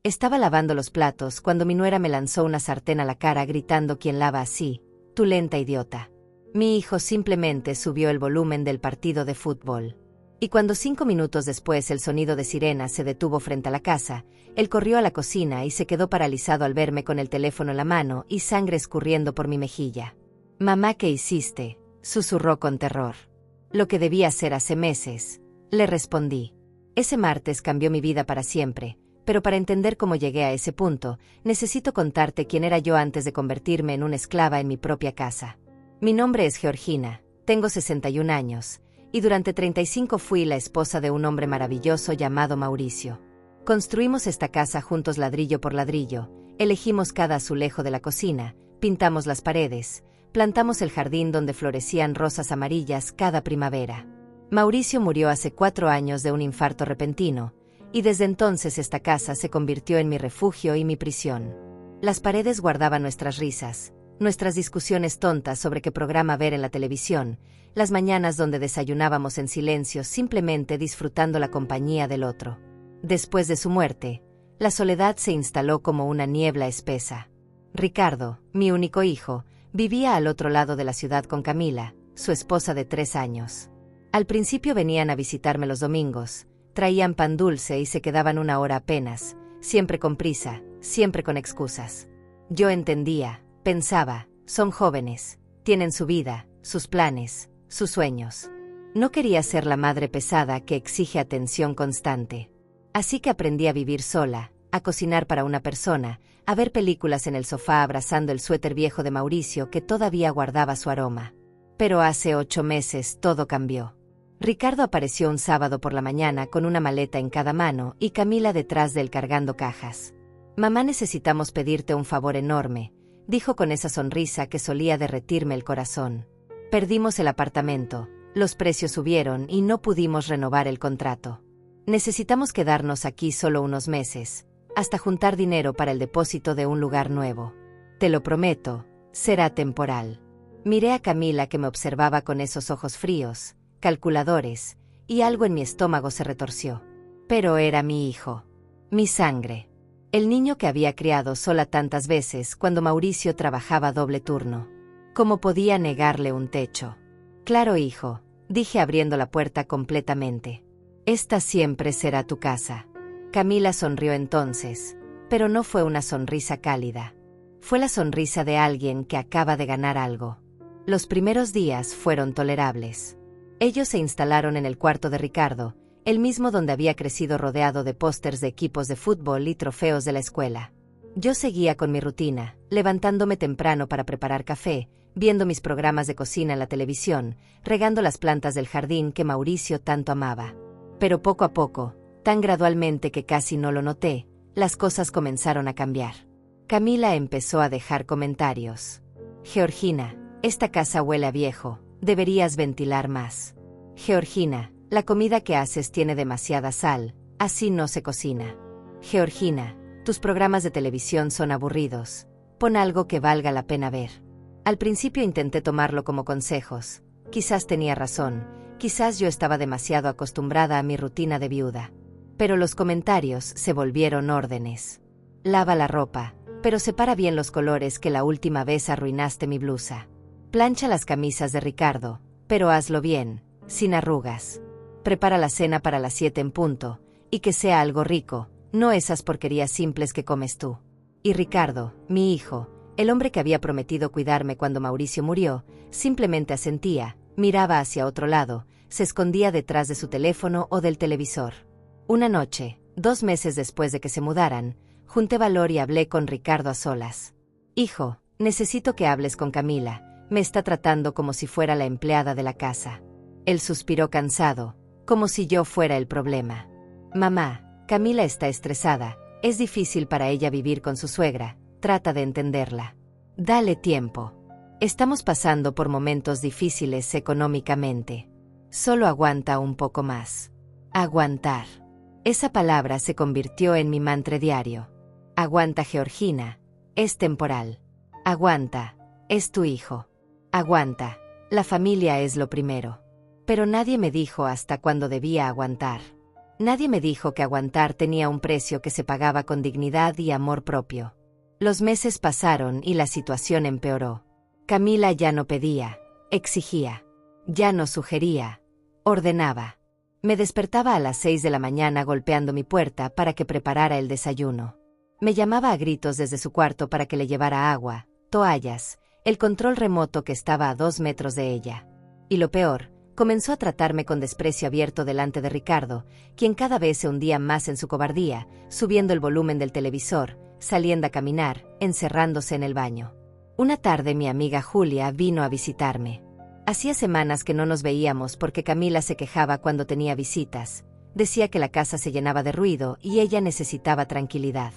Estaba lavando los platos cuando mi nuera me lanzó una sartén a la cara gritando: «¿Quién lava así? Tú lenta idiota». Mi hijo simplemente subió el volumen del partido de fútbol. Y cuando 5 minutos después el sonido de sirena se detuvo frente a la casa, él corrió a la cocina y se quedó paralizado al verme con el teléfono en la mano y sangre escurriendo por mi mejilla. «Mamá, ¿qué hiciste?», susurró con terror. «Lo que debía hacer hace meses», le respondí. Ese martes cambió mi vida para siempre, pero para entender cómo llegué a ese punto, necesito contarte quién era yo antes de convertirme en una esclava en mi propia casa. Mi nombre es Georgina, tengo 61 años, y durante 35 fui la esposa de un hombre maravilloso llamado Mauricio. Construimos esta casa juntos ladrillo por ladrillo, elegimos cada azulejo de la cocina, pintamos las paredes, plantamos el jardín donde florecían rosas amarillas cada primavera. Mauricio murió hace 4 años de un infarto repentino, y desde entonces esta casa se convirtió en mi refugio y mi prisión. Las paredes guardaban nuestras risas, nuestras discusiones tontas sobre qué programa ver en la televisión, las mañanas donde desayunábamos en silencio simplemente disfrutando la compañía del otro. Después de su muerte, la soledad se instaló como una niebla espesa. Ricardo, mi único hijo, vivía al otro lado de la ciudad con Camila, su esposa de 3 años. Al principio venían a visitarme los domingos, traían pan dulce y se quedaban 1 hora apenas, siempre con prisa, siempre con excusas. Yo entendía, pensaba, son jóvenes, tienen su vida, sus planes, sus sueños. No quería ser la madre pesada que exige atención constante. Así que aprendí a vivir sola, a cocinar para una persona, a ver películas en el sofá abrazando el suéter viejo de Mauricio que todavía guardaba su aroma. Pero hace 8 meses todo cambió. Ricardo apareció un sábado por la mañana con una maleta en cada mano y Camila detrás de él cargando cajas. «Mamá, necesitamos pedirte un favor enorme», dijo con esa sonrisa que solía derretirme el corazón. «Perdimos el apartamento, los precios subieron y no pudimos renovar el contrato. Necesitamos quedarnos aquí solo unos meses, hasta juntar dinero para el depósito de un lugar nuevo. Te lo prometo, será temporal». Miré a Camila que me observaba con esos ojos fríos, calculadores, y algo en mi estómago se retorció. Pero era mi hijo, mi sangre, el niño que había criado sola tantas veces cuando Mauricio trabajaba doble turno. ¿Cómo podía negarle un techo? «Claro, hijo», dije abriendo la puerta completamente. «Esta siempre será tu casa». Camila sonrió entonces, pero no fue una sonrisa cálida. Fue la sonrisa de alguien que acaba de ganar algo. Los primeros días fueron tolerables. Ellos se instalaron en el cuarto de Ricardo, el mismo donde había crecido rodeado de pósters de equipos de fútbol y trofeos de la escuela. Yo seguía con mi rutina, levantándome temprano para preparar café, viendo mis programas de cocina en la televisión, regando las plantas del jardín que Mauricio tanto amaba. Pero poco a poco, tan gradualmente que casi no lo noté, las cosas comenzaron a cambiar. Camila empezó a dejar comentarios. «Georgina, esta casa huele a viejo, deberías ventilar más. Georgina, la comida que haces tiene demasiada sal, así no se cocina. Georgina, tus programas de televisión son aburridos, pon algo que valga la pena ver». Al principio intenté tomarlo como consejos, quizás tenía razón, quizás yo estaba demasiado acostumbrada a mi rutina de viuda. Pero los comentarios se volvieron órdenes. «Lava la ropa, pero separa bien los colores que la última vez arruinaste mi blusa. Plancha las camisas de Ricardo, pero hazlo bien, sin arrugas. Prepara la cena para las 7 en punto, y que sea algo rico, no esas porquerías simples que comes tú». Y Ricardo, mi hijo, el hombre que había prometido cuidarme cuando Mauricio murió, simplemente asentía, miraba hacia otro lado, se escondía detrás de su teléfono o del televisor. Una noche, 2 meses después de que se mudaran, junté valor y hablé con Ricardo a solas. «Hijo, necesito que hables con Camila. Me está tratando como si fuera la empleada de la casa». Él suspiró cansado, como si yo fuera el problema. «Mamá, Camila está estresada, es difícil para ella vivir con su suegra, trata de entenderla. Dale tiempo. Estamos pasando por momentos difíciles económicamente. Solo aguanta un poco más». Aguantar. Esa palabra se convirtió en mi mantra diario. «Aguanta, Georgina, es temporal. Aguanta, es tu hijo. Aguanta, la familia es lo primero». Pero nadie me dijo hasta cuándo debía aguantar. Nadie me dijo que aguantar tenía un precio que se pagaba con dignidad y amor propio. Los meses pasaron y la situación empeoró. Camila ya no pedía, exigía, ya no sugería, ordenaba. Me despertaba a las 6 de la mañana golpeando mi puerta para que preparara el desayuno. Me llamaba a gritos desde su cuarto para que le llevara agua, toallas, el control remoto que estaba a 2 metros de ella. Y lo peor, comenzó a tratarme con desprecio abierto delante de Ricardo, quien cada vez se hundía más en su cobardía, subiendo el volumen del televisor, saliendo a caminar, encerrándose en el baño. Una tarde mi amiga Julia vino a visitarme. Hacía semanas que no nos veíamos porque Camila se quejaba cuando tenía visitas. Decía que la casa se llenaba de ruido y ella necesitaba tranquilidad.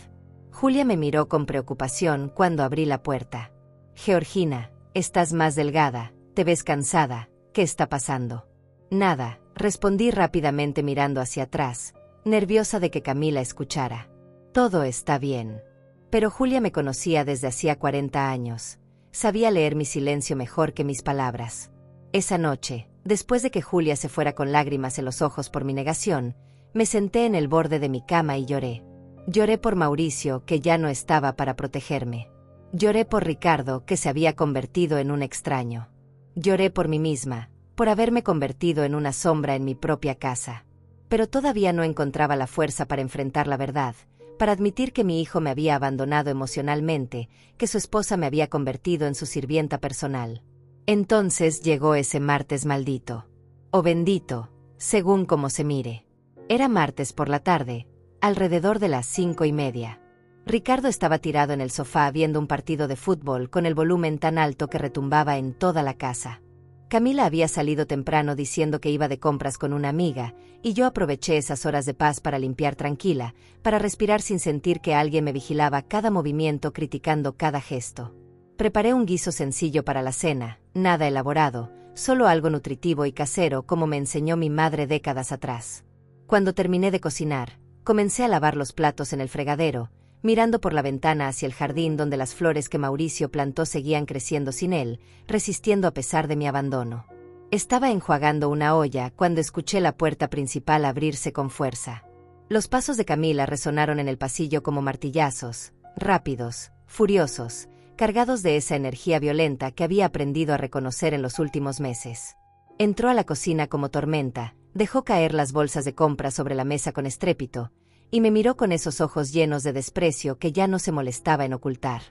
Julia me miró con preocupación cuando abrí la puerta. «Georgina, estás más delgada, te ves cansada, ¿qué está pasando?» «Nada», respondí rápidamente mirando hacia atrás, nerviosa de que Camila escuchara. «Todo está bien». Pero Julia me conocía desde hacía 40 años. Sabía leer mi silencio mejor que mis palabras. Esa noche, después de que Julia se fuera con lágrimas en los ojos por mi negación, me senté en el borde de mi cama y lloré. Lloré por Mauricio, que ya no estaba para protegerme. Lloré por Ricardo, que se había convertido en un extraño. Lloré por mí misma, por haberme convertido en una sombra en mi propia casa. Pero todavía no encontraba la fuerza para enfrentar la verdad, para admitir que mi hijo me había abandonado emocionalmente, que su esposa me había convertido en su sirvienta personal. Entonces llegó ese martes maldito. O bendito, según como se mire. Era martes por la tarde, alrededor de las 5:30. Ricardo estaba tirado en el sofá viendo un partido de fútbol con el volumen tan alto que retumbaba en toda la casa. Camila había salido temprano diciendo que iba de compras con una amiga, y yo aproveché esas horas de paz para limpiar tranquila, para respirar sin sentir que alguien me vigilaba cada movimiento criticando cada gesto. Preparé un guiso sencillo para la cena, nada elaborado, solo algo nutritivo y casero como me enseñó mi madre décadas atrás. Cuando terminé de cocinar, comencé a lavar los platos en el fregadero, mirando por la ventana hacia el jardín donde las flores que Mauricio plantó seguían creciendo sin él, resistiendo a pesar de mi abandono. Estaba enjuagando una olla cuando escuché la puerta principal abrirse con fuerza. Los pasos de Camila resonaron en el pasillo como martillazos, rápidos, furiosos, cargados de esa energía violenta que había aprendido a reconocer en los últimos meses. Entró a la cocina como tormenta, dejó caer las bolsas de compra sobre la mesa con estrépito, y me miró con esos ojos llenos de desprecio que ya no se molestaba en ocultar.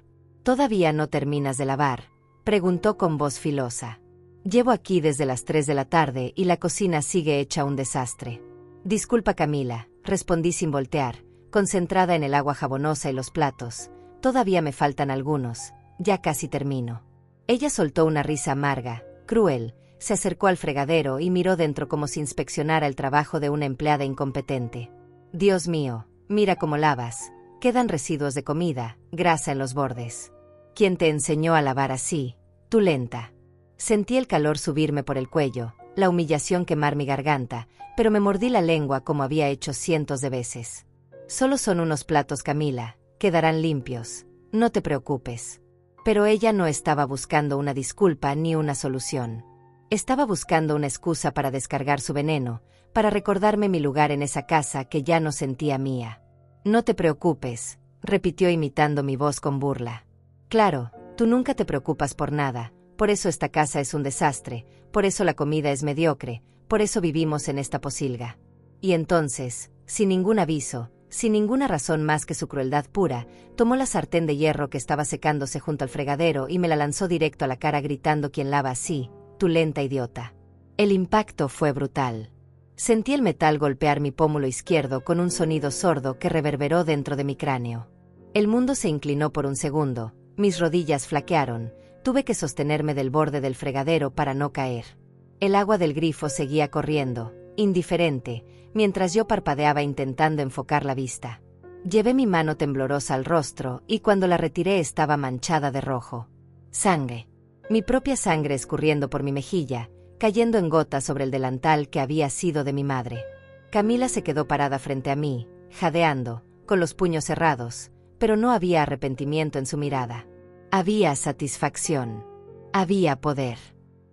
«¿Todavía no terminas de lavar?», preguntó con voz filosa. «Llevo aquí desde las 3 de la tarde y la cocina sigue hecha un desastre». «Disculpa, Camila», respondí sin voltear, concentrada en el agua jabonosa y los platos. «Todavía me faltan algunos, ya casi termino». Ella soltó una risa amarga, cruel, se acercó al fregadero y miró dentro como si inspeccionara el trabajo de una empleada incompetente. «Dios mío, mira cómo lavas. Quedan residuos de comida, grasa en los bordes. ¿Quién te enseñó a lavar así? Tú lenta». Sentí el calor subirme por el cuello, la humillación quemar mi garganta, pero me mordí la lengua como había hecho cientos de veces. «Solo son unos platos, Camila, quedarán limpios. No te preocupes». Pero ella no estaba buscando una disculpa ni una solución. Estaba buscando una excusa para descargar su veneno, para recordarme mi lugar en esa casa que ya no sentía mía. «No te preocupes», repitió imitando mi voz con burla. «Claro, tú nunca te preocupas por nada, por eso esta casa es un desastre, por eso la comida es mediocre, por eso vivimos en esta posilga». Y entonces, sin ningún aviso, sin ninguna razón más que su crueldad pura, tomó la sartén de hierro que estaba secándose junto al fregadero y me la lanzó directo a la cara gritando: «¿Quién lava así? Tú lenta idiota». El impacto fue brutal. Sentí el metal golpear mi pómulo izquierdo con un sonido sordo que reverberó dentro de mi cráneo. El mundo se inclinó por un segundo, mis rodillas flaquearon, tuve que sostenerme del borde del fregadero para no caer. El agua del grifo seguía corriendo, indiferente, mientras yo parpadeaba intentando enfocar la vista. Llevé mi mano temblorosa al rostro y cuando la retiré estaba manchada de rojo. Sangre. Mi propia sangre escurriendo por mi mejilla, cayendo en gotas sobre el delantal que había sido de mi madre. Camila se quedó parada frente a mí, jadeando, con los puños cerrados, pero no había arrepentimiento en su mirada. Había satisfacción. Había poder.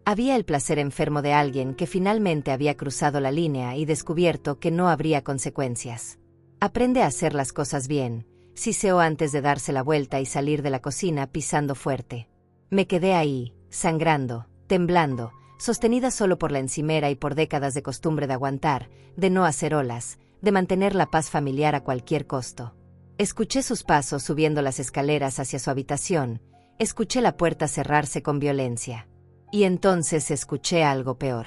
Había el placer enfermo de alguien que finalmente había cruzado la línea y descubierto que no habría consecuencias. Aprende a hacer las cosas bien, siseó antes de darse la vuelta y salir de la cocina pisando fuerte. Me quedé ahí, sangrando, temblando, sostenida solo por la encimera y por décadas de costumbre de aguantar, de no hacer olas, de mantener la paz familiar a cualquier costo. Escuché sus pasos subiendo las escaleras hacia su habitación, escuché la puerta cerrarse con violencia. Y entonces escuché algo peor.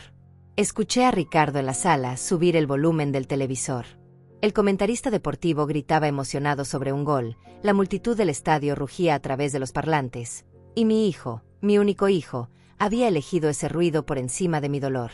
Escuché a Ricardo en la sala subir el volumen del televisor. El comentarista deportivo gritaba emocionado sobre un gol, la multitud del estadio rugía a través de los parlantes, y mi hijo, mi único hijo, había elegido ese ruido por encima de mi dolor.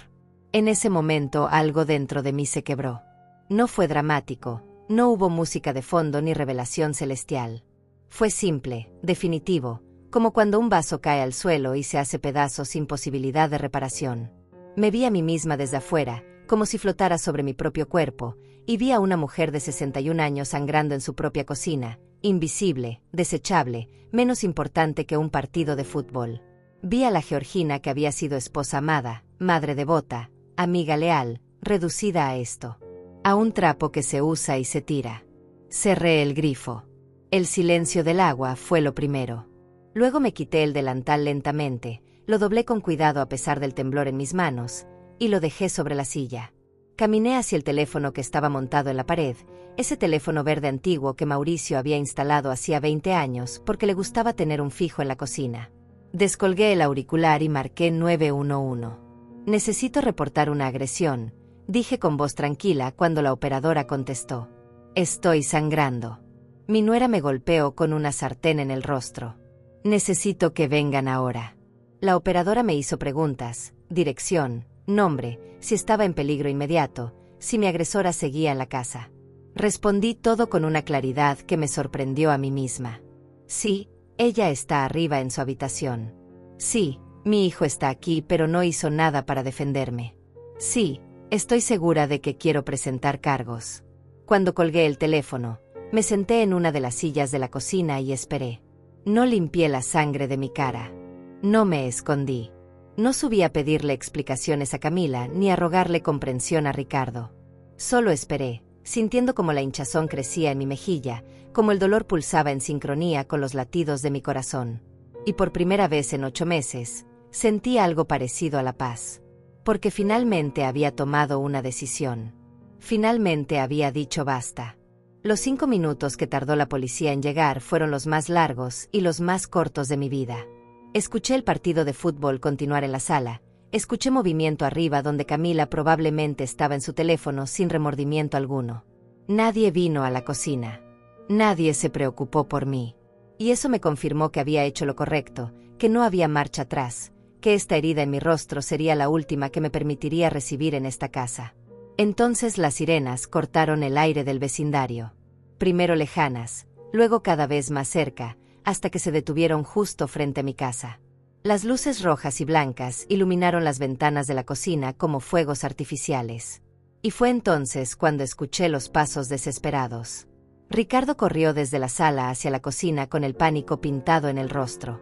En ese momento algo dentro de mí se quebró. No fue dramático, no hubo música de fondo ni revelación celestial. Fue simple, definitivo, como cuando un vaso cae al suelo y se hace pedazos sin posibilidad de reparación. Me vi a mí misma desde afuera, como si flotara sobre mi propio cuerpo, y vi a una mujer de 61 años sangrando en su propia cocina, invisible, desechable, menos importante que un partido de fútbol. Vi a la georgina que había sido esposa amada, madre devota, amiga leal, reducida a esto. A un trapo que se usa y se tira. Cerré el grifo. El silencio del agua fue lo primero. Luego me quité el delantal lentamente, lo doblé con cuidado a pesar del temblor en mis manos, y lo dejé sobre la silla. Caminé hacia el teléfono que estaba montado en la pared, ese teléfono verde antiguo que Mauricio había instalado hacía 20 años porque le gustaba tener un fijo en la cocina. Descolgué el auricular y marqué 911. Necesito reportar una agresión, dije con voz tranquila cuando la operadora contestó. Estoy sangrando. Mi nuera me golpeó con una sartén en el rostro. Necesito que vengan ahora. La operadora me hizo preguntas, dirección, nombre, si estaba en peligro inmediato, si mi agresora seguía en la casa. Respondí todo con una claridad que me sorprendió a mí misma. Sí, ella está arriba en su habitación. Sí, mi hijo está aquí pero no hizo nada para defenderme. Sí, estoy segura de que quiero presentar cargos. Cuando colgué el teléfono, me senté en una de las sillas de la cocina y esperé. No limpié la sangre de mi cara. No me escondí. No subí a pedirle explicaciones a Camila ni a rogarle comprensión a Ricardo. Solo esperé, sintiendo como la hinchazón crecía en mi mejilla, como el dolor pulsaba en sincronía con los latidos de mi corazón. Y por primera vez en 8 meses, sentí algo parecido a la paz. Porque finalmente había tomado una decisión. Finalmente había dicho basta. Los 5 minutos que tardó la policía en llegar fueron los más largos y los más cortos de mi vida. Escuché el partido de fútbol continuar en la sala, escuché movimiento arriba donde Camila probablemente estaba en su teléfono sin remordimiento alguno. Nadie vino a la cocina. Nadie se preocupó por mí. Y eso me confirmó que había hecho lo correcto, que no había marcha atrás, que esta herida en mi rostro sería la última que me permitiría recibir en esta casa. Entonces las sirenas cortaron el aire del vecindario. Primero lejanas, luego cada vez más cerca, hasta que se detuvieron justo frente a mi casa. Las luces rojas y blancas iluminaron las ventanas de la cocina como fuegos artificiales. Y fue entonces cuando escuché los pasos desesperados. Ricardo corrió desde la sala hacia la cocina con el pánico pintado en el rostro.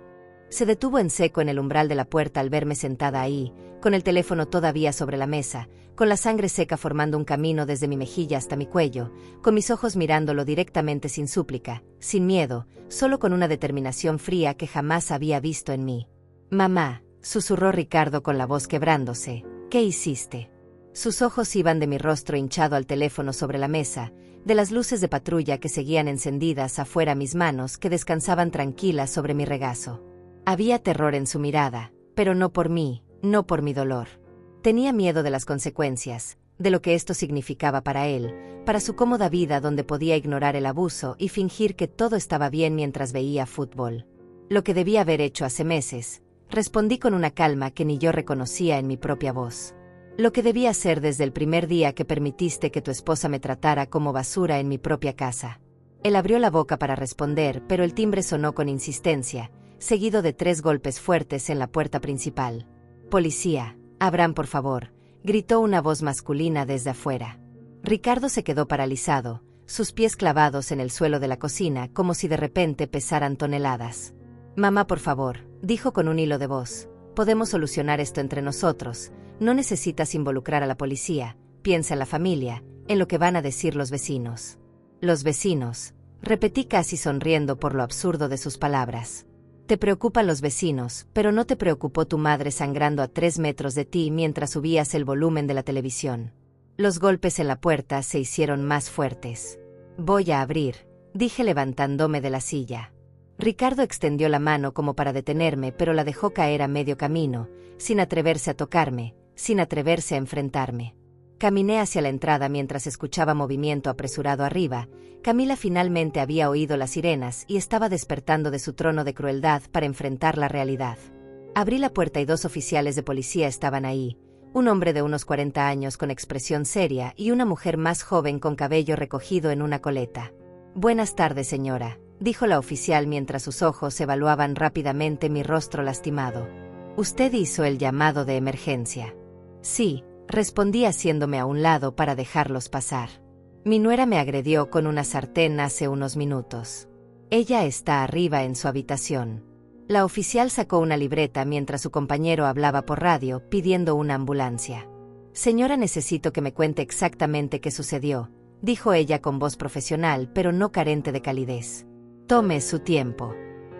Se detuvo en seco en el umbral de la puerta al verme sentada ahí, con el teléfono todavía sobre la mesa, con la sangre seca formando un camino desde mi mejilla hasta mi cuello, con mis ojos mirándolo directamente sin súplica, sin miedo, solo con una determinación fría que jamás había visto en mí. «Mamá», susurró Ricardo con la voz quebrándose, «¿qué hiciste?». Sus ojos iban de mi rostro hinchado al teléfono sobre la mesa, de las luces de patrulla que seguían encendidas afuera a mis manos que descansaban tranquilas sobre mi regazo. Había terror en su mirada, pero no por mí, no por mi dolor. Tenía miedo de las consecuencias, de lo que esto significaba para él, para su cómoda vida donde podía ignorar el abuso y fingir que todo estaba bien mientras veía fútbol. Lo que debía haber hecho hace meses, respondí con una calma que ni yo reconocía en mi propia voz. Lo que debía hacer desde el primer día que permitiste que tu esposa me tratara como basura en mi propia casa. Él abrió la boca para responder, pero el timbre sonó con insistencia, seguido de 3 golpes fuertes en la puerta principal. «Policía, abran por favor», gritó una voz masculina desde afuera. Ricardo se quedó paralizado, sus pies clavados en el suelo de la cocina como si de repente pesaran toneladas. «Mamá, por favor», dijo con un hilo de voz. Podemos solucionar esto entre nosotros. No necesitas involucrar a la policía. Piensa en la familia, en lo que van a decir los vecinos. Los vecinos, repetí casi sonriendo por lo absurdo de sus palabras. Te preocupan los vecinos, pero no te preocupó tu madre sangrando a 3 metros de ti mientras subías el volumen de la televisión. Los golpes en la puerta se hicieron más fuertes. Voy a abrir, dije levantándome de la silla. Ricardo extendió la mano como para detenerme, pero la dejó caer a medio camino, sin atreverse a tocarme, sin atreverse a enfrentarme. Caminé hacia la entrada mientras escuchaba movimiento apresurado arriba. Camila finalmente había oído las sirenas y estaba despertando de su trono de crueldad para enfrentar la realidad. Abrí la puerta y 2 oficiales de policía estaban ahí, un hombre de unos 40 años con expresión seria y una mujer más joven con cabello recogido en una coleta. «Buenas tardes, señora», dijo la oficial mientras sus ojos evaluaban rápidamente mi rostro lastimado. «¿Usted hizo el llamado de emergencia?» «Sí», respondí haciéndome a un lado para dejarlos pasar. «Mi nuera me agredió con una sartén hace unos minutos. Ella está arriba en su habitación». La oficial sacó una libreta mientras su compañero hablaba por radio pidiendo una ambulancia. «Señora, necesito que me cuente exactamente qué sucedió», dijo ella con voz profesional pero no carente de calidez. «Tome su tiempo».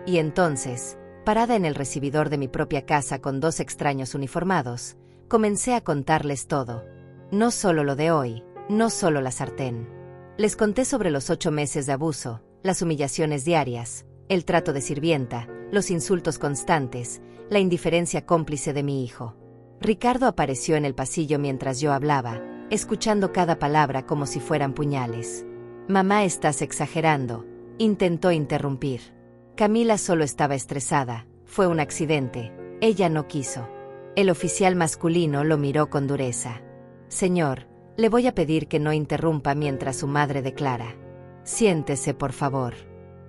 Y entonces, parada en el recibidor de mi propia casa con 2 extraños uniformados, comencé a contarles todo. No solo lo de hoy, no solo la sartén. Les conté sobre los 8 meses de abuso, las humillaciones diarias, el trato de sirvienta, los insultos constantes, la indiferencia cómplice de mi hijo. Ricardo apareció en el pasillo mientras yo hablaba, escuchando cada palabra como si fueran puñales. «Mamá, estás exagerando», intentó interrumpir. «Camila solo estaba estresada, fue un accidente, ella no quiso». El oficial masculino lo miró con dureza. «Señor, le voy a pedir que no interrumpa mientras su madre declara. Siéntese, por favor».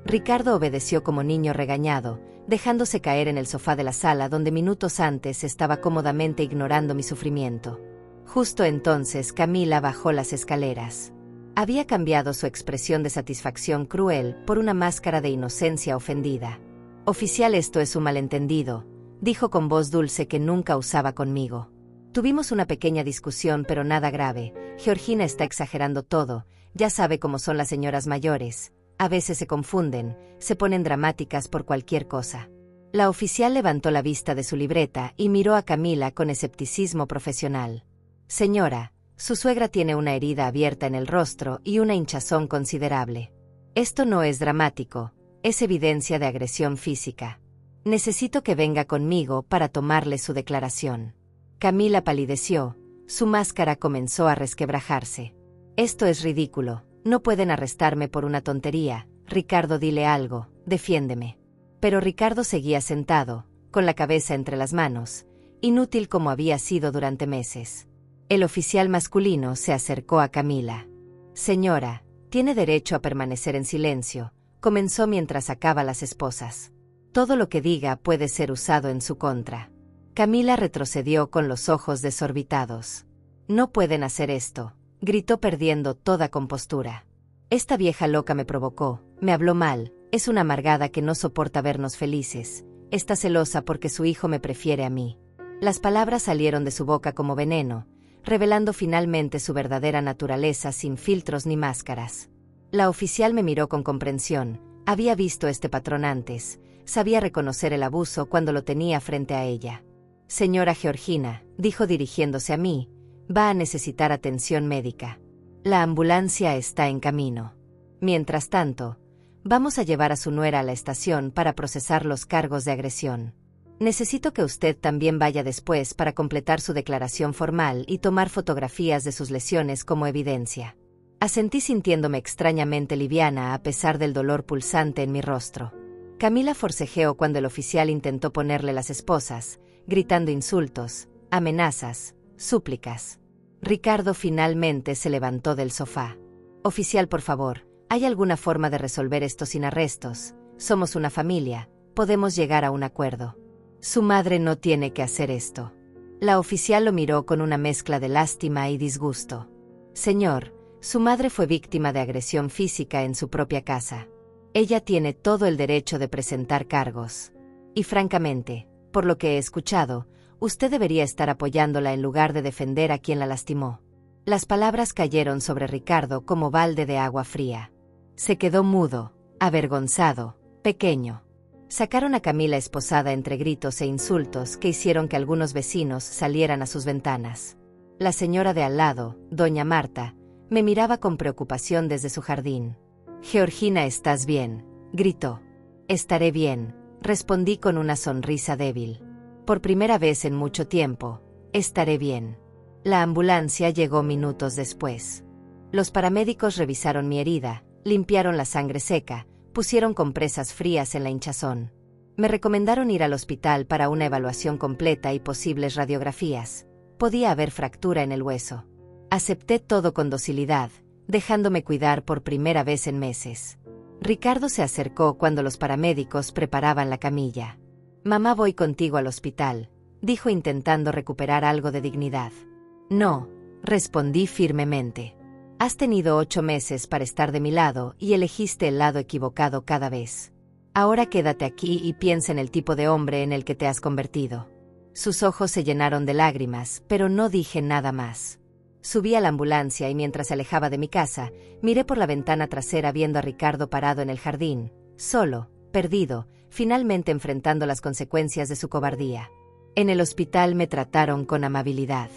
Ricardo obedeció como niño regañado, dejándose caer en el sofá de la sala donde minutos antes estaba cómodamente ignorando mi sufrimiento. Justo entonces Camila bajó las escaleras. Había cambiado su expresión de satisfacción cruel por una máscara de inocencia ofendida. «Oficial, esto es un malentendido», dijo con voz dulce que nunca usaba conmigo. «Tuvimos una pequeña discusión, pero nada grave. Georgina está exagerando todo, ya sabe cómo son las señoras mayores. A veces se confunden, se ponen dramáticas por cualquier cosa». La oficial levantó la vista de su libreta y miró a Camila con escepticismo profesional. «Señora, su suegra tiene una herida abierta en el rostro y una hinchazón considerable. Esto no es dramático, es evidencia de agresión física. Necesito que venga conmigo para tomarle su declaración». Camila palideció, su máscara comenzó a resquebrajarse. «Esto es ridículo, no pueden arrestarme por una tontería. Ricardo, dile algo, defiéndeme». Pero Ricardo seguía sentado, con la cabeza entre las manos, inútil como había sido durante meses. El oficial masculino se acercó a Camila. «Señora, tiene derecho a permanecer en silencio», comenzó mientras sacaba las esposas. «Todo lo que diga puede ser usado en su contra». Camila retrocedió con los ojos desorbitados. «No pueden hacer esto», gritó perdiendo toda compostura. «Esta vieja loca me provocó, me habló mal, es una amargada que no soporta vernos felices, está celosa porque su hijo me prefiere a mí». Las palabras salieron de su boca como veneno, revelando finalmente su verdadera naturaleza sin filtros ni máscaras. La oficial me miró con comprensión, había visto este patrón antes, sabía reconocer el abuso cuando lo tenía frente a ella. «Señora Georgina», dijo dirigiéndose a mí, «va a necesitar atención médica. La ambulancia está en camino. Mientras tanto, vamos a llevar a su nuera a la estación para procesar los cargos de agresión. Necesito que usted también vaya después para completar su declaración formal y tomar fotografías de sus lesiones como evidencia». Asentí sintiéndome extrañamente liviana a pesar del dolor pulsante en mi rostro. Camila forcejeó cuando el oficial intentó ponerle las esposas, gritando insultos, amenazas, súplicas. Ricardo finalmente se levantó del sofá. «Oficial, por favor, ¿hay alguna forma de resolver esto sin arrestos? Somos una familia, podemos llegar a un acuerdo. Su madre no tiene que hacer esto». La oficial lo miró con una mezcla de lástima y disgusto. «Señor, su madre fue víctima de agresión física en su propia casa. Ella tiene todo el derecho de presentar cargos. Y francamente, por lo que he escuchado, usted debería estar apoyándola en lugar de defender a quien la lastimó. Las palabras cayeron sobre Ricardo como balde de agua fría. Se quedó mudo, avergonzado, pequeño. Sacaron a Camila esposada entre gritos e insultos que hicieron que algunos vecinos salieran a sus ventanas. La señora de al lado, doña Marta, me miraba con preocupación desde su jardín. «Georgina, ¿estás bien?», gritó. «Estaré bien», respondí con una sonrisa débil. «Por primera vez en mucho tiempo, estaré bien». La ambulancia llegó minutos después. Los paramédicos revisaron mi herida, limpiaron la sangre seca, pusieron compresas frías en la hinchazón. Me recomendaron ir al hospital para una evaluación completa y posibles radiografías. Podía haber fractura en el hueso. Acepté todo con docilidad, dejándome cuidar por primera vez en meses. Ricardo se acercó cuando los paramédicos preparaban la camilla. «Mamá, voy contigo al hospital», dijo intentando recuperar algo de dignidad. «No», respondí firmemente. «Has tenido 8 meses para estar de mi lado y elegiste el lado equivocado cada vez. Ahora quédate aquí y piensa en el tipo de hombre en el que te has convertido». Sus ojos se llenaron de lágrimas, pero no dije nada más. Subí a la ambulancia y mientras se alejaba de mi casa, miré por la ventana trasera viendo a Ricardo parado en el jardín, solo, perdido, finalmente enfrentando las consecuencias de su cobardía. En el hospital me trataron con amabilidad.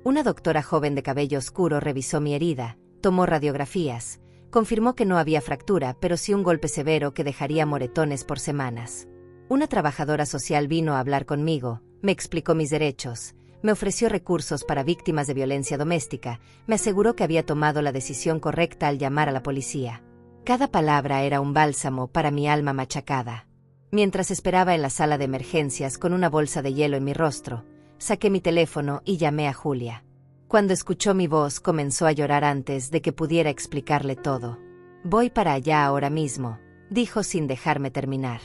Una doctora joven de cabello oscuro revisó mi herida, tomó radiografías, confirmó que no había fractura, pero sí un golpe severo que dejaría moretones por semanas. Una trabajadora social vino a hablar conmigo, me explicó mis derechos, me ofreció recursos para víctimas de violencia doméstica, me aseguró que había tomado la decisión correcta al llamar a la policía. Cada palabra era un bálsamo para mi alma machacada. Mientras esperaba en la sala de emergencias con una bolsa de hielo en mi rostro, saqué mi teléfono y llamé a Julia. Cuando escuchó mi voz comenzó a llorar antes de que pudiera explicarle todo. «Voy para allá ahora mismo», dijo sin dejarme terminar.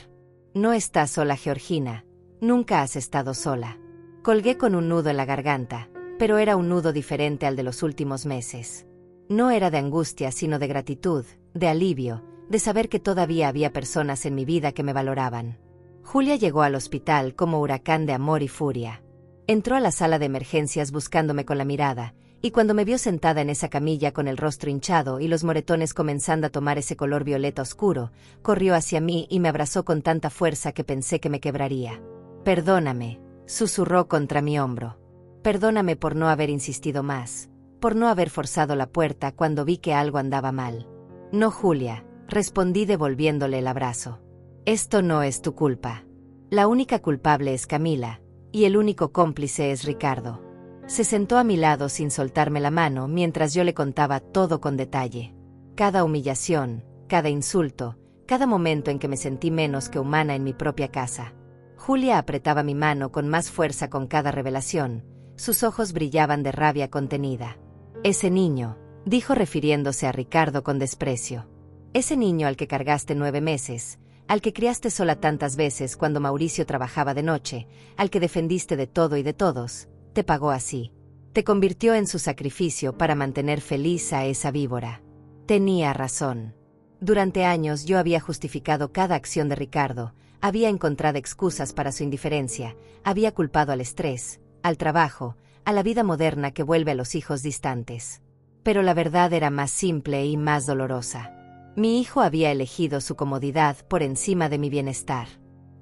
«No estás sola, Georgina, nunca has estado sola». Colgué con un nudo en la garganta, pero era un nudo diferente al de los últimos meses. No era de angustia, sino de gratitud, de alivio, de saber que todavía había personas en mi vida que me valoraban. Julia llegó al hospital como huracán de amor y furia. Entró a la sala de emergencias buscándome con la mirada, y cuando me vio sentada en esa camilla con el rostro hinchado y los moretones comenzando a tomar ese color violeta oscuro, corrió hacia mí y me abrazó con tanta fuerza que pensé que me quebraría. «Perdóname», susurró contra mi hombro. «Perdóname por no haber insistido más, por no haber forzado la puerta cuando vi que algo andaba mal». «No, Julia», respondí devolviéndole el abrazo. «Esto no es tu culpa. La única culpable es Camila, y el único cómplice es Ricardo». Se sentó a mi lado sin soltarme la mano mientras yo le contaba todo con detalle. Cada humillación, cada insulto, cada momento en que me sentí menos que humana en mi propia casa. Julia apretaba mi mano con más fuerza con cada revelación, sus ojos brillaban de rabia contenida. «Ese niño», dijo refiriéndose a Ricardo con desprecio. «Ese niño al que cargaste 9 meses, al que criaste sola tantas veces cuando Mauricio trabajaba de noche, al que defendiste de todo y de todos, te pagó así. Te convirtió en su sacrificio para mantener feliz a esa víbora». Tenía razón. Durante años yo había justificado cada acción de Ricardo, había encontrado excusas para su indiferencia, había culpado al estrés, al trabajo, a la vida moderna que vuelve a los hijos distantes. Pero la verdad era más simple y más dolorosa. Mi hijo había elegido su comodidad por encima de mi bienestar.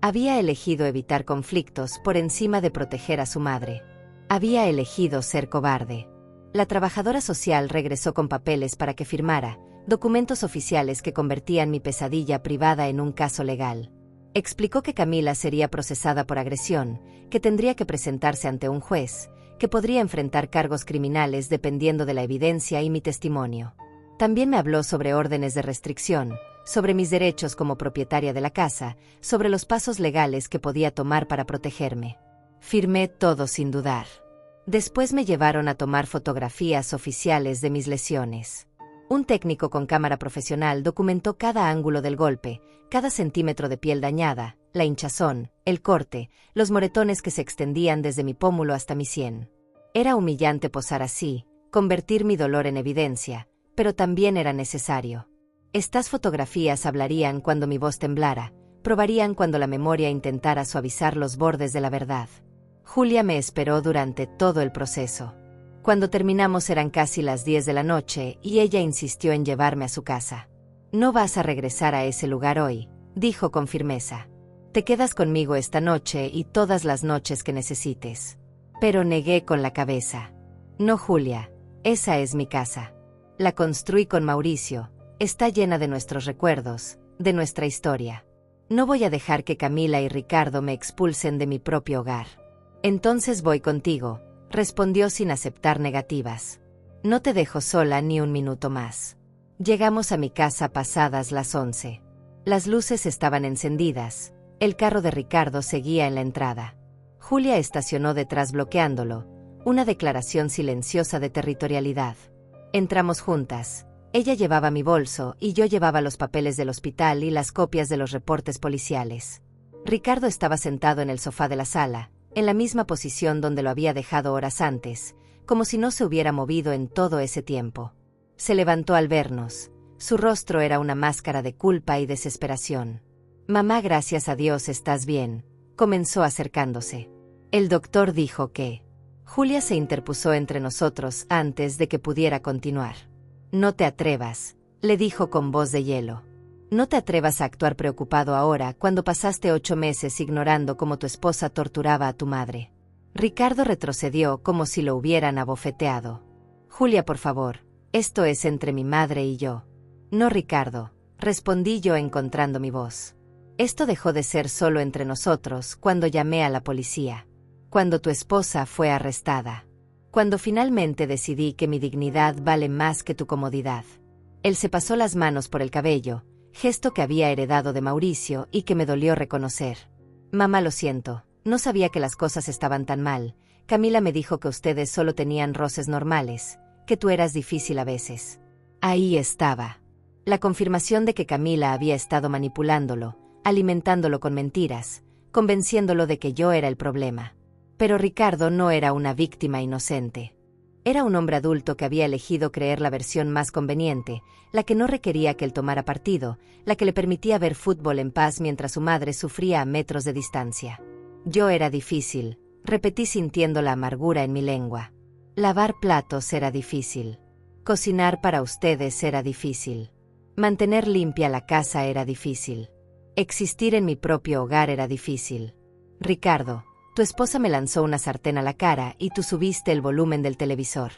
Había elegido evitar conflictos por encima de proteger a su madre. Había elegido ser cobarde. La trabajadora social regresó con papeles para que firmara, documentos oficiales que convertían mi pesadilla privada en un caso legal. Explicó que Camila sería procesada por agresión, que tendría que presentarse ante un juez, que podría enfrentar cargos criminales dependiendo de la evidencia y mi testimonio. También me habló sobre órdenes de restricción, sobre mis derechos como propietaria de la casa, sobre los pasos legales que podía tomar para protegerme. Firmé todo sin dudar. Después me llevaron a tomar fotografías oficiales de mis lesiones. Un técnico con cámara profesional documentó cada ángulo del golpe, cada centímetro de piel dañada, la hinchazón, el corte, los moretones que se extendían desde mi pómulo hasta mi sien. Era humillante posar así, convertir mi dolor en evidencia, pero también era necesario. Estas fotografías hablarían cuando mi voz temblara, probarían cuando la memoria intentara suavizar los bordes de la verdad. Julia me esperó durante todo el proceso. Cuando terminamos eran casi las 10 de la noche y ella insistió en llevarme a su casa. «No vas a regresar a ese lugar hoy», dijo con firmeza. «Te quedas conmigo esta noche y todas las noches que necesites». Pero negué con la cabeza. «No, Julia, esa es mi casa. La construí con Mauricio, está llena de nuestros recuerdos, de nuestra historia. No voy a dejar que Camila y Ricardo me expulsen de mi propio hogar». «Entonces voy contigo», respondió sin aceptar negativas. «No te dejo sola ni un minuto más». Llegamos a mi casa pasadas las 11. Las luces estaban encendidas, el carro de Ricardo seguía en la entrada. Julia estacionó detrás bloqueándolo, una declaración silenciosa de territorialidad. Entramos juntas. Ella llevaba mi bolso y yo llevaba los papeles del hospital y las copias de los reportes policiales. Ricardo estaba sentado en el sofá de la sala, en la misma posición donde lo había dejado horas antes, como si no se hubiera movido en todo ese tiempo. Se levantó al vernos. Su rostro era una máscara de culpa y desesperación. «Mamá, gracias a Dios estás bien», comenzó acercándose. «El doctor dijo que…». Julia se interpuso entre nosotros antes de que pudiera continuar. «No te atrevas», le dijo con voz de hielo. «No te atrevas a actuar preocupado ahora cuando pasaste 8 meses ignorando cómo tu esposa torturaba a tu madre». Ricardo retrocedió como si lo hubieran abofeteado. «Julia, por favor, esto es entre mi madre y yo». «No, Ricardo», respondí yo encontrando mi voz. «Esto dejó de ser solo entre nosotros cuando llamé a la policía. Cuando tu esposa fue arrestada. Cuando finalmente decidí que mi dignidad vale más que tu comodidad». Él se pasó las manos por el cabello, gesto que había heredado de Mauricio y que me dolió reconocer. «Mamá, lo siento, no sabía que las cosas estaban tan mal. Camila me dijo que ustedes solo tenían roces normales, que tú eras difícil a veces». Ahí estaba. La confirmación de que Camila había estado manipulándolo, alimentándolo con mentiras, convenciéndolo de que yo era el problema. Pero Ricardo no era una víctima inocente. Era un hombre adulto que había elegido creer la versión más conveniente, la que no requería que él tomara partido, la que le permitía ver fútbol en paz mientras su madre sufría a metros de distancia. Yo era difícil, repetí sintiendo la amargura en mi lengua. Lavar platos era difícil. Cocinar para ustedes era difícil. Mantener limpia la casa era difícil. Existir en mi propio hogar era difícil. Ricardo, tu esposa me lanzó una sartén a la cara y tú subiste el volumen del televisor.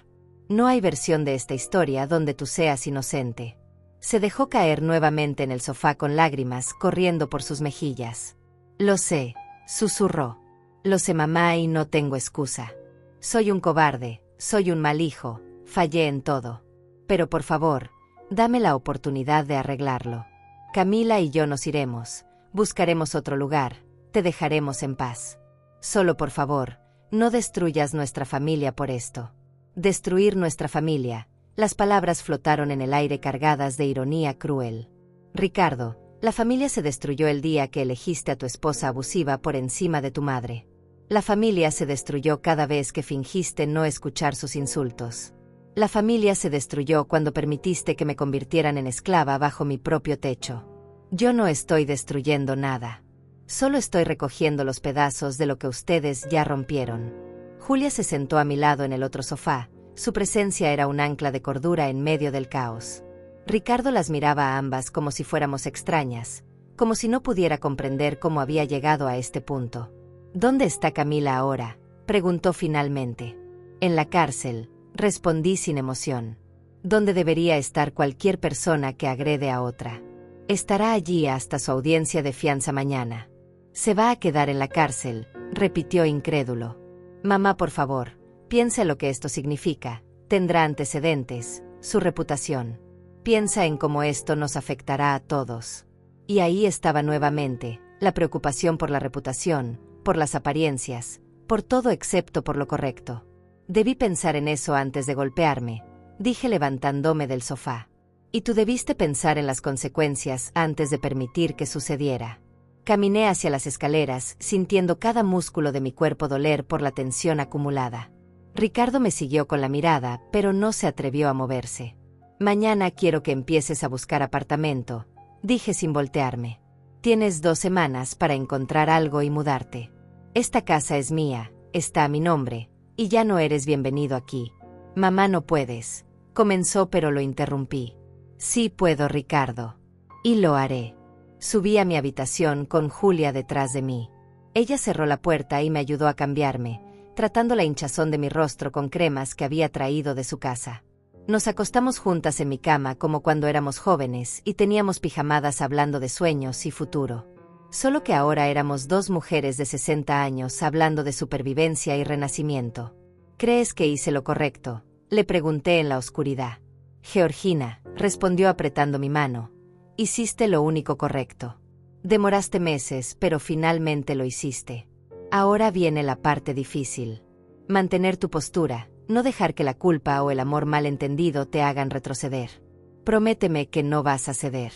No hay versión de esta historia donde tú seas inocente. Se dejó caer nuevamente en el sofá con lágrimas corriendo por sus mejillas. Lo sé, susurró. Lo sé, mamá, y no tengo excusa. Soy un cobarde, soy un mal hijo, fallé en todo. Pero por favor, dame la oportunidad de arreglarlo. Camila y yo nos iremos, buscaremos otro lugar, te dejaremos en paz. Solo por favor, no destruyas nuestra familia por esto. Destruir nuestra familia. Las palabras flotaron en el aire cargadas de ironía cruel. Ricardo, la familia se destruyó el día que elegiste a tu esposa abusiva por encima de tu madre. La familia se destruyó cada vez que fingiste no escuchar sus insultos. La familia se destruyó cuando permitiste que me convirtieran en esclava bajo mi propio techo. Yo no estoy destruyendo nada. Solo estoy recogiendo los pedazos de lo que ustedes ya rompieron. Julia se sentó a mi lado en el otro sofá. Su presencia era un ancla de cordura en medio del caos. Ricardo las miraba a ambas como si fuéramos extrañas, como si no pudiera comprender cómo había llegado a este punto. ¿Dónde está Camila ahora?, preguntó finalmente. En la cárcel, respondí sin emoción. Donde debería estar cualquier persona que agrede a otra. Estará allí hasta su audiencia de fianza mañana. Se va a quedar en la cárcel, repitió incrédulo. Mamá, por favor, piensa en lo que esto significa. Tendrá antecedentes, su reputación. Piensa en cómo esto nos afectará a todos. Y ahí estaba nuevamente, la preocupación por la reputación, por las apariencias, por todo excepto por lo correcto. Debí pensar en eso antes de golpearme, dije levantándome del sofá. Y tú debiste pensar en las consecuencias antes de permitir que sucediera. Caminé hacia las escaleras, sintiendo cada músculo de mi cuerpo doler por la tensión acumulada. Ricardo me siguió con la mirada, pero no se atrevió a moverse. Mañana quiero que empieces a buscar apartamento, dije sin voltearme. Tienes 2 semanas para encontrar algo y mudarte. Esta casa es mía, está a mi nombre, y ya no eres bienvenido aquí. Mamá, no puedes. Comenzó, pero lo interrumpí. Sí puedo, Ricardo. Y lo haré. Subí a mi habitación con Julia detrás de mí. Ella cerró la puerta y me ayudó a cambiarme, tratando la hinchazón de mi rostro con cremas que había traído de su casa. Nos acostamos juntas en mi cama como cuando éramos jóvenes y teníamos pijamadas hablando de sueños y futuro. Solo que ahora éramos 2 mujeres de 60 años hablando de supervivencia y renacimiento. ¿Crees que hice lo correcto?, le pregunté en la oscuridad. Georgina, respondió apretando mi mano. Hiciste lo único correcto. Demoraste meses, pero finalmente lo hiciste. Ahora viene la parte difícil. Mantener tu postura, no dejar que la culpa o el amor malentendido te hagan retroceder. Prométeme que no vas a ceder.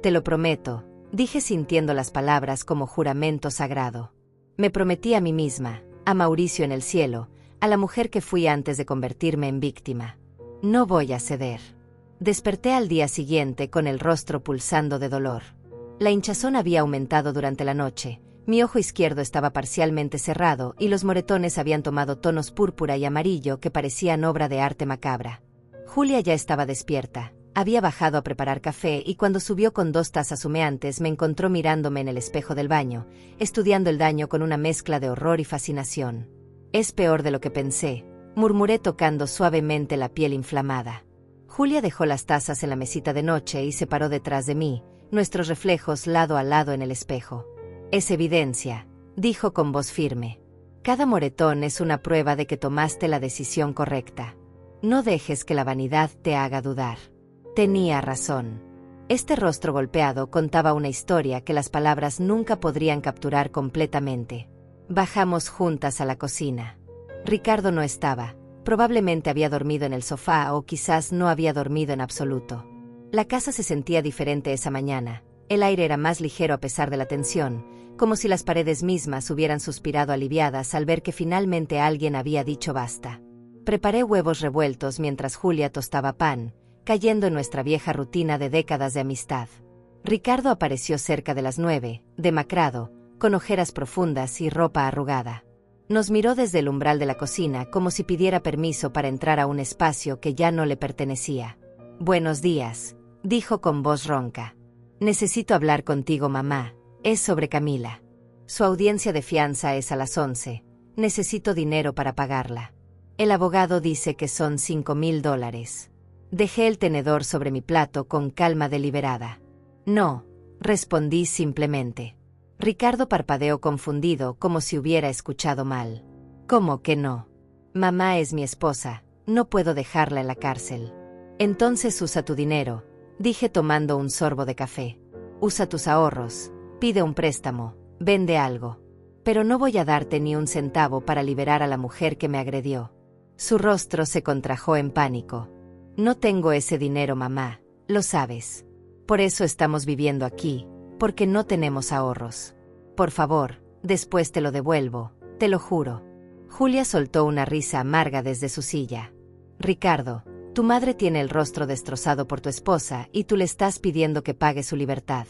Te lo prometo, dije sintiendo las palabras como juramento sagrado. Me prometí a mí misma, a Mauricio en el cielo, a la mujer que fui antes de convertirme en víctima. No voy a ceder. Desperté al día siguiente con el rostro pulsando de dolor. La hinchazón había aumentado durante la noche, mi ojo izquierdo estaba parcialmente cerrado y los moretones habían tomado tonos púrpura y amarillo que parecían obra de arte macabra. Julia ya estaba despierta, había bajado a preparar café y cuando subió con 2 tazas humeantes me encontró mirándome en el espejo del baño, estudiando el daño con una mezcla de horror y fascinación. Es peor de lo que pensé, murmuré tocando suavemente la piel inflamada. Julia dejó las tazas en la mesita de noche y se paró detrás de mí, nuestros reflejos lado a lado en el espejo. Es evidencia, dijo con voz firme. Cada moretón es una prueba de que tomaste la decisión correcta. No dejes que la vanidad te haga dudar. Tenía razón. Este rostro golpeado contaba una historia que las palabras nunca podrían capturar completamente. Bajamos juntas a la cocina. Ricardo no estaba. Probablemente había dormido en el sofá o quizás no había dormido en absoluto. La casa se sentía diferente esa mañana. El aire era más ligero a pesar de la tensión, como si las paredes mismas hubieran suspirado aliviadas al ver que finalmente alguien había dicho basta. Preparé huevos revueltos mientras Julia tostaba pan, cayendo en nuestra vieja rutina de décadas de amistad. Ricardo apareció cerca de las 9, demacrado, con ojeras profundas y ropa arrugada. Nos miró desde el umbral de la cocina como si pidiera permiso para entrar a un espacio que ya no le pertenecía. Buenos días, dijo con voz ronca. Necesito hablar contigo, mamá. Es sobre Camila. Su audiencia de fianza es a las 11. Necesito dinero para pagarla. El abogado dice que son $5,000. Dejé el tenedor sobre mi plato con calma deliberada. No, respondí simplemente. Ricardo parpadeó confundido como si hubiera escuchado mal. ¿Cómo que no? Mamá es mi esposa, no puedo dejarla en la cárcel. Entonces usa tu dinero, dije tomando un sorbo de café. Usa tus ahorros, pide un préstamo, vende algo. Pero no voy a darte ni un centavo para liberar a la mujer que me agredió. Su rostro se contrajo en pánico. No tengo ese dinero, mamá, lo sabes. Por eso estamos viviendo aquí, porque no tenemos ahorros. Por favor, después te lo devuelvo, te lo juro. Julia soltó una risa amarga desde su silla. Ricardo, tu madre tiene el rostro destrozado por tu esposa y tú le estás pidiendo que pague su libertad.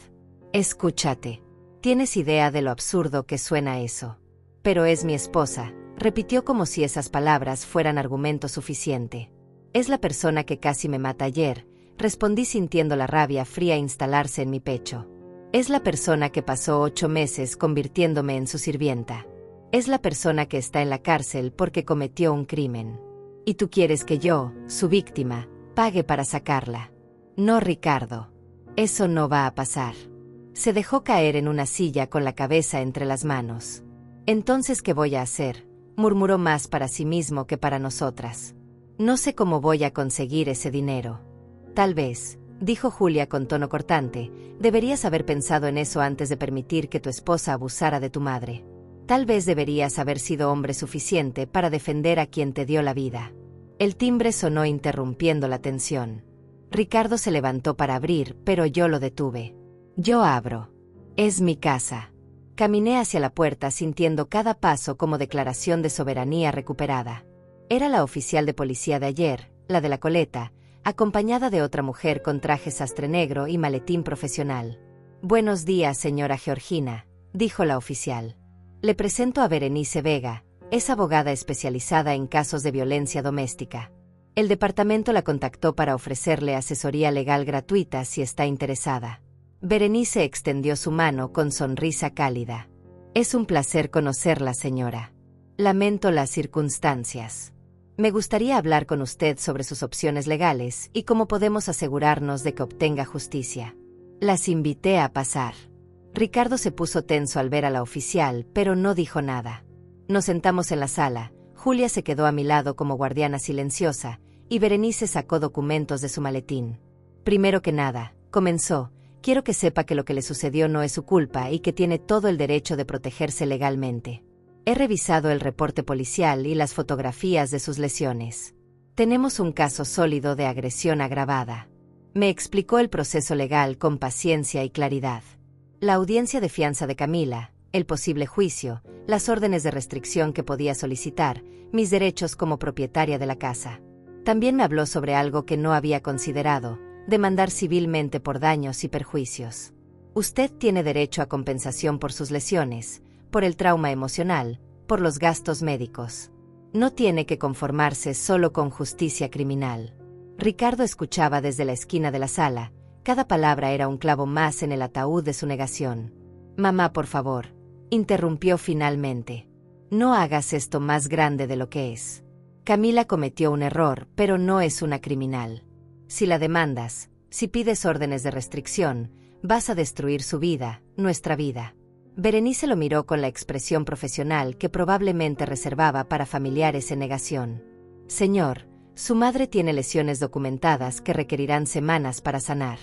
Escúchate. ¿Tienes idea de lo absurdo que suena eso? Pero es mi esposa, repitió como si esas palabras fueran argumento suficiente. Es la persona que casi me mata ayer, respondí sintiendo la rabia fría instalarse en mi pecho. Es la persona que pasó 8 meses convirtiéndome en su sirvienta. Es la persona que está en la cárcel porque cometió un crimen. Y tú quieres que yo, su víctima, pague para sacarla. No, Ricardo. Eso no va a pasar. Se dejó caer en una silla con la cabeza entre las manos. Entonces, ¿qué voy a hacer?, murmuró más para sí mismo que para nosotras. No sé cómo voy a conseguir ese dinero. Tal vez, dijo Julia con tono cortante, deberías haber pensado en eso antes de permitir que tu esposa abusara de tu madre. Tal vez deberías haber sido hombre suficiente para defender a quien te dio la vida. El timbre sonó interrumpiendo la tensión. Ricardo se levantó para abrir, pero yo lo detuve. Yo abro. Es mi casa. Caminé hacia la puerta sintiendo cada paso como declaración de soberanía recuperada. Era la oficial de policía de ayer, la de la coleta, acompañada de otra mujer con traje sastre negro y maletín profesional. Buenos días, señora Georgina, dijo la oficial. Le presento a Berenice Vega, es abogada especializada en casos de violencia doméstica. El departamento la contactó para ofrecerle asesoría legal gratuita si está interesada. Berenice extendió su mano con sonrisa cálida. Es un placer conocerla, señora. Lamento las circunstancias. Me gustaría hablar con usted sobre sus opciones legales y cómo podemos asegurarnos de que obtenga justicia. Las invité a pasar. Ricardo se puso tenso al ver a la oficial, pero no dijo nada. Nos sentamos en la sala, Julia se quedó a mi lado como guardiana silenciosa, y Berenice sacó documentos de su maletín. Primero que nada, comenzó, quiero que sepa que lo que le sucedió no es su culpa y que tiene todo el derecho de protegerse legalmente. He revisado el reporte policial y las fotografías de sus lesiones. Tenemos un caso sólido de agresión agravada. Me explicó el proceso legal con paciencia y claridad. La audiencia de fianza de Camila, el posible juicio, las órdenes de restricción que podía solicitar, mis derechos como propietaria de la casa. También me habló sobre algo que no había considerado, demandar civilmente por daños y perjuicios. Usted tiene derecho a compensación por sus lesiones, por el trauma emocional, por los gastos médicos. No tiene que conformarse solo con justicia criminal. Ricardo escuchaba desde la esquina de la sala, cada palabra era un clavo más en el ataúd de su negación. Mamá, por favor, interrumpió finalmente. No hagas esto más grande de lo que es. Camila cometió un error, pero no es una criminal. Si la demandas, si pides órdenes de restricción, vas a destruir su vida, nuestra vida. Berenice lo miró con la expresión profesional que probablemente reservaba para familiares en negación. Señor, su madre tiene lesiones documentadas que requerirán semanas para sanar.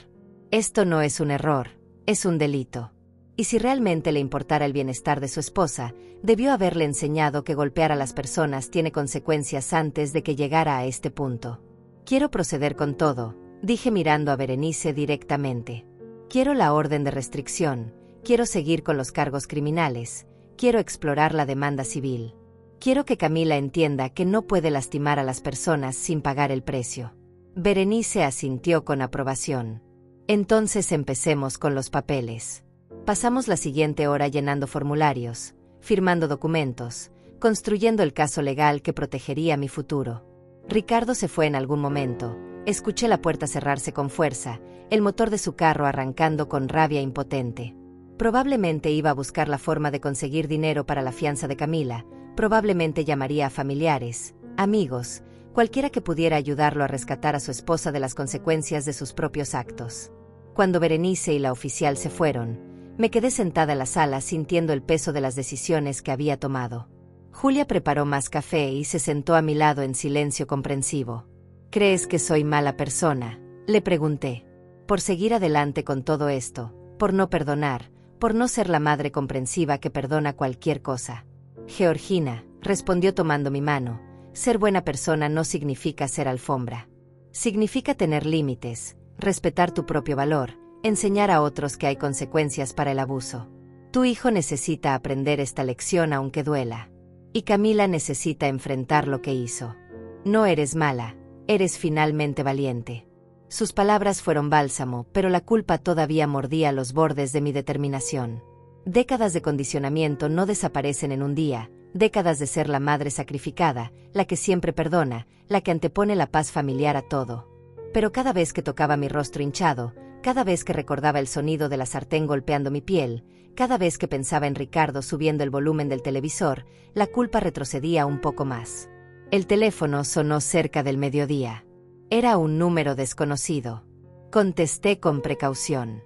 Esto no es un error, es un delito. Y si realmente le importara el bienestar de su esposa, debió haberle enseñado que golpear a las personas tiene consecuencias antes de que llegara a este punto. Quiero proceder con todo, dije mirando a Berenice directamente. Quiero la orden de restricción, quiero seguir con los cargos criminales, quiero explorar la demanda civil. Quiero que Camila entienda que no puede lastimar a las personas sin pagar el precio. Berenice asintió con aprobación. Entonces empecemos con los papeles. Pasamos la siguiente hora llenando formularios, firmando documentos, construyendo el caso legal que protegería mi futuro. Ricardo se fue en algún momento, escuché la puerta cerrarse con fuerza, el motor de su carro arrancando con rabia impotente. Probablemente iba a buscar la forma de conseguir dinero para la fianza de Camila, probablemente llamaría a familiares, amigos, cualquiera que pudiera ayudarlo a rescatar a su esposa de las consecuencias de sus propios actos. Cuando Berenice y la oficial se fueron, me quedé sentada en la sala sintiendo el peso de las decisiones que había tomado. Julia preparó más café y se sentó a mi lado en silencio comprensivo. ¿Crees que soy mala persona?, le pregunté. Por seguir adelante con todo esto, por no perdonar, por no ser la madre comprensiva que perdona cualquier cosa. Georgina, respondió tomando mi mano, ser buena persona no significa ser alfombra. Significa tener límites, respetar tu propio valor, enseñar a otros que hay consecuencias para el abuso. Tu hijo necesita aprender esta lección aunque duela. Y Camila necesita enfrentar lo que hizo. No eres mala, eres finalmente valiente. Sus palabras fueron bálsamo, pero la culpa todavía mordía los bordes de mi determinación. Décadas de condicionamiento no desaparecen en un día, décadas de ser la madre sacrificada, la que siempre perdona, la que antepone la paz familiar a todo. Pero cada vez que tocaba mi rostro hinchado, cada vez que recordaba el sonido de la sartén golpeando mi piel, cada vez que pensaba en Ricardo subiendo el volumen del televisor, la culpa retrocedía un poco más. El teléfono sonó cerca del mediodía. Era un número desconocido. Contesté con precaución.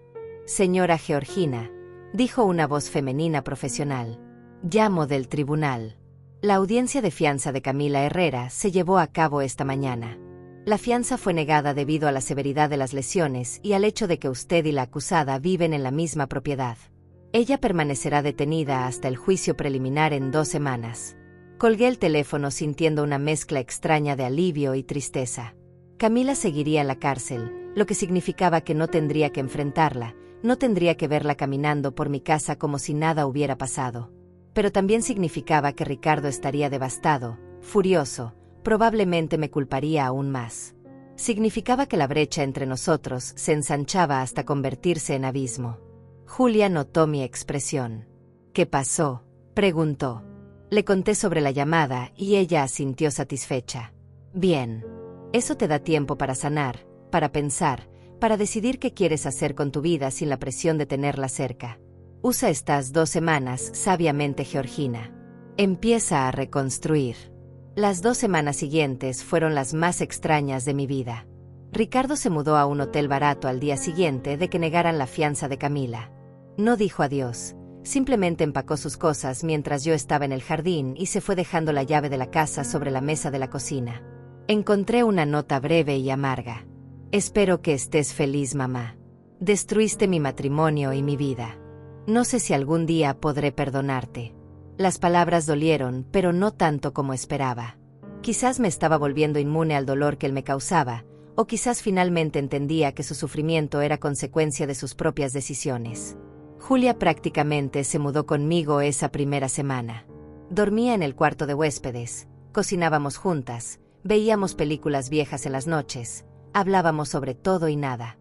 Señora Georgina, dijo una voz femenina profesional. Llamo del tribunal. La audiencia de fianza de Camila Herrera se llevó a cabo esta mañana. La fianza fue negada debido a la severidad de las lesiones y al hecho de que usted y la acusada viven en la misma propiedad. Ella permanecerá detenida hasta el juicio preliminar en 2 semanas. Colgué el teléfono sintiendo una mezcla extraña de alivio y tristeza. Camila seguiría en la cárcel, lo que significaba que no tendría que enfrentarla, no tendría que verla caminando por mi casa como si nada hubiera pasado. Pero también significaba que Ricardo estaría devastado, furioso, probablemente me culparía aún más. Significaba que la brecha entre nosotros se ensanchaba hasta convertirse en abismo. Julia notó mi expresión. ¿Qué pasó?, preguntó. Le conté sobre la llamada y ella asintió satisfecha. Bien. Eso te da tiempo para sanar, para pensar, para decidir qué quieres hacer con tu vida sin la presión de tenerla cerca. Usa estas 2 semanas sabiamente, Georgina. Empieza a reconstruir. Las 2 semanas siguientes fueron las más extrañas de mi vida. Ricardo se mudó a un hotel barato al día siguiente de que negaran la fianza de Camila. No dijo adiós, simplemente empacó sus cosas mientras yo estaba en el jardín y se fue dejando la llave de la casa sobre la mesa de la cocina. Encontré una nota breve y amarga. Espero que estés feliz, mamá. Destruiste mi matrimonio y mi vida. No sé si algún día podré perdonarte. Las palabras dolieron, pero no tanto como esperaba. Quizás me estaba volviendo inmune al dolor que él me causaba, o quizás finalmente entendía que su sufrimiento era consecuencia de sus propias decisiones. Julia prácticamente se mudó conmigo esa primera semana. Dormía en el cuarto de huéspedes, cocinábamos juntas, veíamos películas viejas en las noches, hablábamos sobre todo y nada.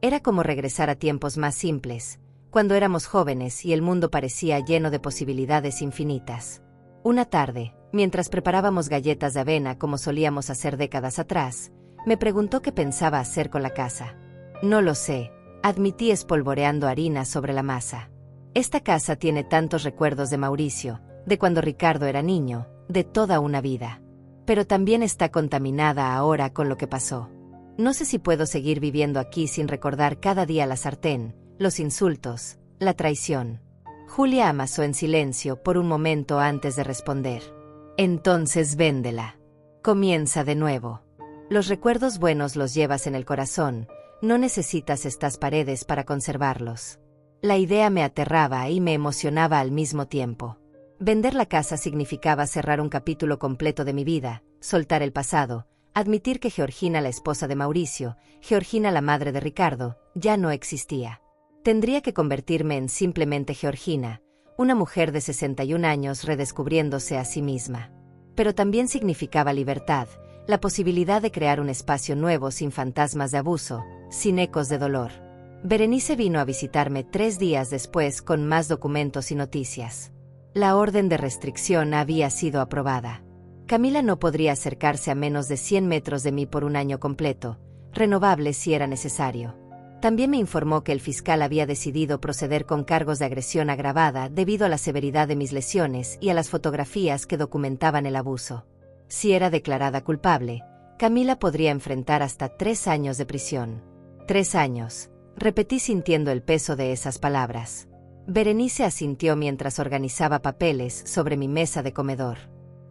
Era como regresar a tiempos más simples, cuando éramos jóvenes y el mundo parecía lleno de posibilidades infinitas. Una tarde, mientras preparábamos galletas de avena como solíamos hacer décadas atrás, me preguntó qué pensaba hacer con la casa. No lo sé, admití espolvoreando harina sobre la masa. Esta casa tiene tantos recuerdos de Mauricio, de cuando Ricardo era niño, de toda una vida. Pero también está contaminada ahora con lo que pasó. No sé si puedo seguir viviendo aquí sin recordar cada día la sartén, los insultos, la traición. Julia amasó en silencio por un momento antes de responder. Entonces véndela. Comienza de nuevo. Los recuerdos buenos los llevas en el corazón, no necesitas estas paredes para conservarlos. La idea me aterraba y me emocionaba al mismo tiempo. Vender la casa significaba cerrar un capítulo completo de mi vida, soltar el pasado, admitir que Georgina, la esposa de Mauricio, Georgina, la madre de Ricardo, ya no existía. Tendría que convertirme en simplemente Georgina, una mujer de 61 años redescubriéndose a sí misma. Pero también significaba libertad, la posibilidad de crear un espacio nuevo sin fantasmas de abuso, sin ecos de dolor. Berenice vino a visitarme 3 días después con más documentos y noticias. La orden de restricción había sido aprobada. Camila no podría acercarse a menos de 100 metros de mí por un año completo, renovable si era necesario. También me informó que el fiscal había decidido proceder con cargos de agresión agravada debido a la severidad de mis lesiones y a las fotografías que documentaban el abuso. Si era declarada culpable, Camila podría enfrentar hasta 3 años de prisión. 3 años, repetí sintiendo el peso de esas palabras. Berenice asintió mientras organizaba papeles sobre mi mesa de comedor.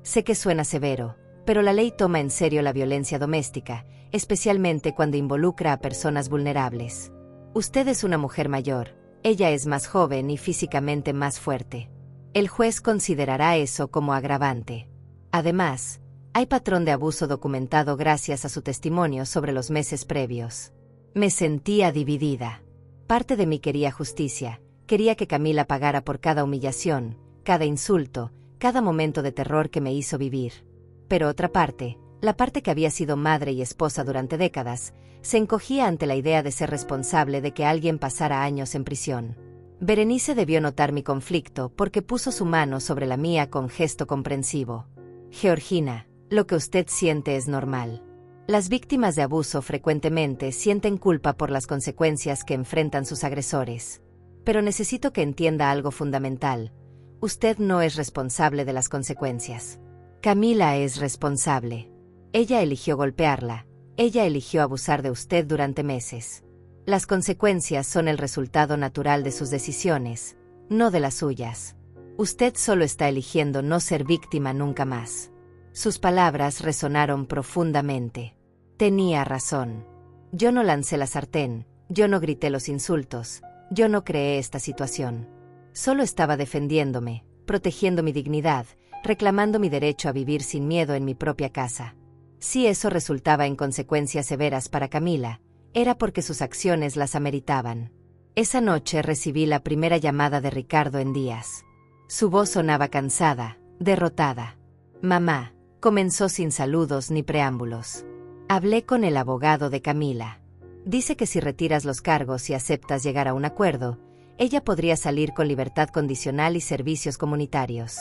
Sé que suena severo, pero la ley toma en serio la violencia doméstica, especialmente cuando involucra a personas vulnerables. Usted es una mujer mayor, ella es más joven y físicamente más fuerte. El juez considerará eso como agravante. Además, hay patrón de abuso documentado gracias a su testimonio sobre los meses previos. Me sentía dividida. Parte de mí quería justicia, quería que Camila pagara por cada humillación, cada insulto, cada momento de terror que me hizo vivir. Pero otra parte, la parte que había sido madre y esposa durante décadas, se encogía ante la idea de ser responsable de que alguien pasara años en prisión. Berenice debió notar mi conflicto porque puso su mano sobre la mía con gesto comprensivo. Georgina, lo que usted siente es normal. Las víctimas de abuso frecuentemente sienten culpa por las consecuencias que enfrentan sus agresores. Pero necesito que entienda algo fundamental. Usted no es responsable de las consecuencias. Camila es responsable. Ella eligió golpearla. Ella eligió abusar de usted durante meses. Las consecuencias son el resultado natural de sus decisiones, no de las suyas. Usted solo está eligiendo no ser víctima nunca más. Sus palabras resonaron profundamente. Tenía razón. Yo no lancé la sartén, yo no grité los insultos, yo no creé esta situación. Solo estaba defendiéndome, protegiendo mi dignidad, reclamando mi derecho a vivir sin miedo en mi propia casa. Si eso resultaba en consecuencias severas para Camila, era porque sus acciones las ameritaban. Esa noche recibí la primera llamada de Ricardo en días. Su voz sonaba cansada, derrotada. Mamá, comenzó sin saludos ni preámbulos. Hablé con el abogado de Camila. Dice que si retiras los cargos y aceptas llegar a un acuerdo, ella podría salir con libertad condicional y servicios comunitarios.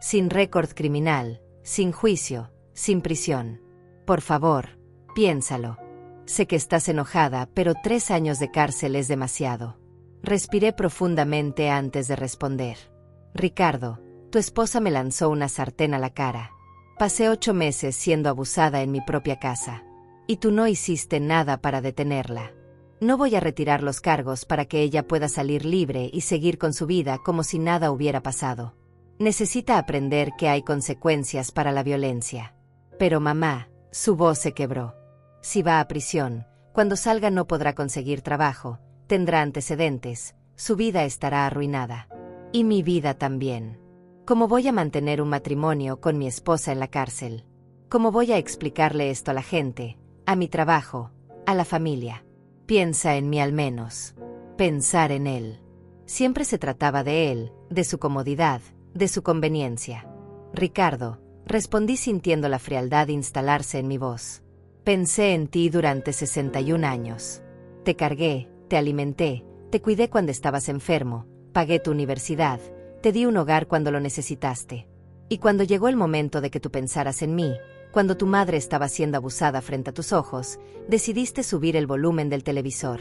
Sin récord criminal, sin juicio, sin prisión. Por favor, piénsalo. Sé que estás enojada, pero 3 años de cárcel es demasiado. Respiré profundamente antes de responder. Ricardo, tu esposa me lanzó una sartén a la cara. Pasé 8 meses siendo abusada en mi propia casa. Y tú no hiciste nada para detenerla. No voy a retirar los cargos para que ella pueda salir libre y seguir con su vida como si nada hubiera pasado. Necesita aprender que hay consecuencias para la violencia. Pero mamá, su voz se quebró. Si va a prisión, cuando salga no podrá conseguir trabajo, tendrá antecedentes, su vida estará arruinada. Y mi vida también. ¿Cómo voy a mantener un matrimonio con mi esposa en la cárcel? ¿Cómo voy a explicarle esto a la gente, a mi trabajo, a la familia? Piensa en mí al menos. Pensar en él. Siempre se trataba de él, de su comodidad, de su conveniencia. Ricardo, respondí sintiendo la frialdad instalarse en mi voz. Pensé en ti durante 61 años. Te cargué, te alimenté, te cuidé cuando estabas enfermo, pagué tu universidad, te di un hogar cuando lo necesitaste. Y cuando llegó el momento de que tú pensaras en mí, cuando tu madre estaba siendo abusada frente a tus ojos, decidiste subir el volumen del televisor.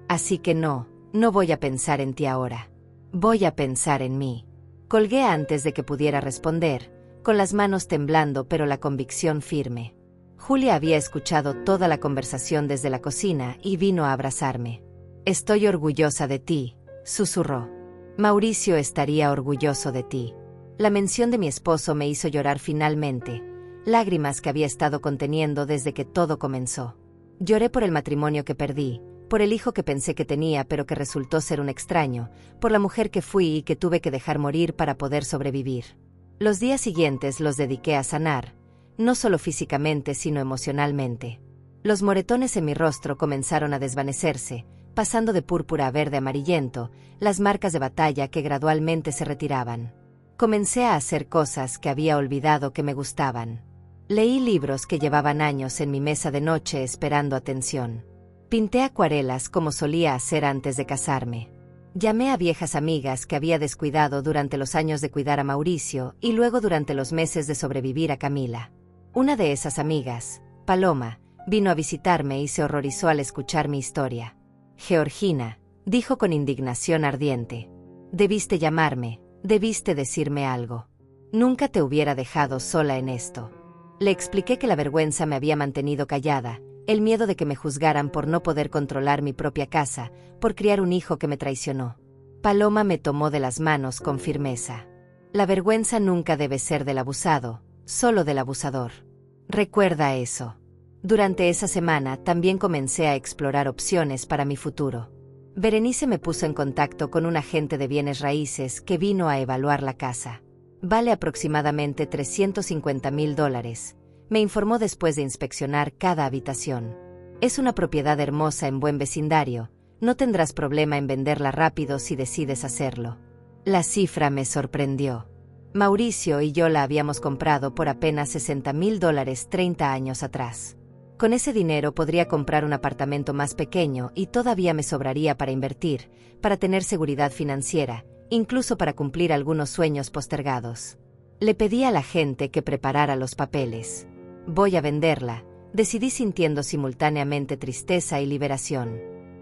Así que no voy a pensar en ti ahora. Voy a pensar en mí. Colgué antes de que pudiera responder, con las manos temblando pero la convicción firme. Julia había escuchado toda la conversación desde la cocina y vino a abrazarme. Estoy orgullosa de ti, susurró. Mauricio estaría orgulloso de ti. La mención de mi esposo me hizo llorar finalmente, lágrimas que había estado conteniendo desde que todo comenzó. Lloré por el matrimonio que perdí, por el hijo que pensé que tenía pero que resultó ser un extraño, por la mujer que fui y que tuve que dejar morir para poder sobrevivir. Los días siguientes los dediqué a sanar, no solo físicamente sino emocionalmente. Los moretones en mi rostro comenzaron a desvanecerse, pasando de púrpura a verde amarillento, las marcas de batalla que gradualmente se retiraban. Comencé a hacer cosas que había olvidado que me gustaban. Leí libros que llevaban años en mi mesa de noche esperando atención. Pinté acuarelas como solía hacer antes de casarme. Llamé a viejas amigas que había descuidado durante los años de cuidar a Mauricio y luego durante los meses de sobrevivir a Camila. Una de esas amigas, Paloma, vino a visitarme y se horrorizó al escuchar mi historia. Georgina, dijo con indignación ardiente. Debiste llamarme, debiste decirme algo. Nunca te hubiera dejado sola en esto. Le expliqué que la vergüenza me había mantenido callada, el miedo de que me juzgaran por no poder controlar mi propia casa, por criar un hijo que me traicionó. Paloma me tomó de las manos con firmeza. La vergüenza nunca debe ser del abusado, solo del abusador. Recuerda eso. Durante esa semana también comencé a explorar opciones para mi futuro. Berenice me puso en contacto con un agente de bienes raíces que vino a evaluar la casa. Vale aproximadamente $350,000, me informó después de inspeccionar cada habitación. Es una propiedad hermosa en buen vecindario, no tendrás problema en venderla rápido si decides hacerlo. La cifra me sorprendió. Mauricio y yo la habíamos comprado por apenas $60,000 30 años atrás. Con ese dinero podría comprar un apartamento más pequeño y todavía me sobraría para invertir, para tener seguridad financiera, incluso para cumplir algunos sueños postergados. Le pedí a la gente que preparara los papeles. Voy a venderla, decidí sintiendo simultáneamente tristeza y liberación.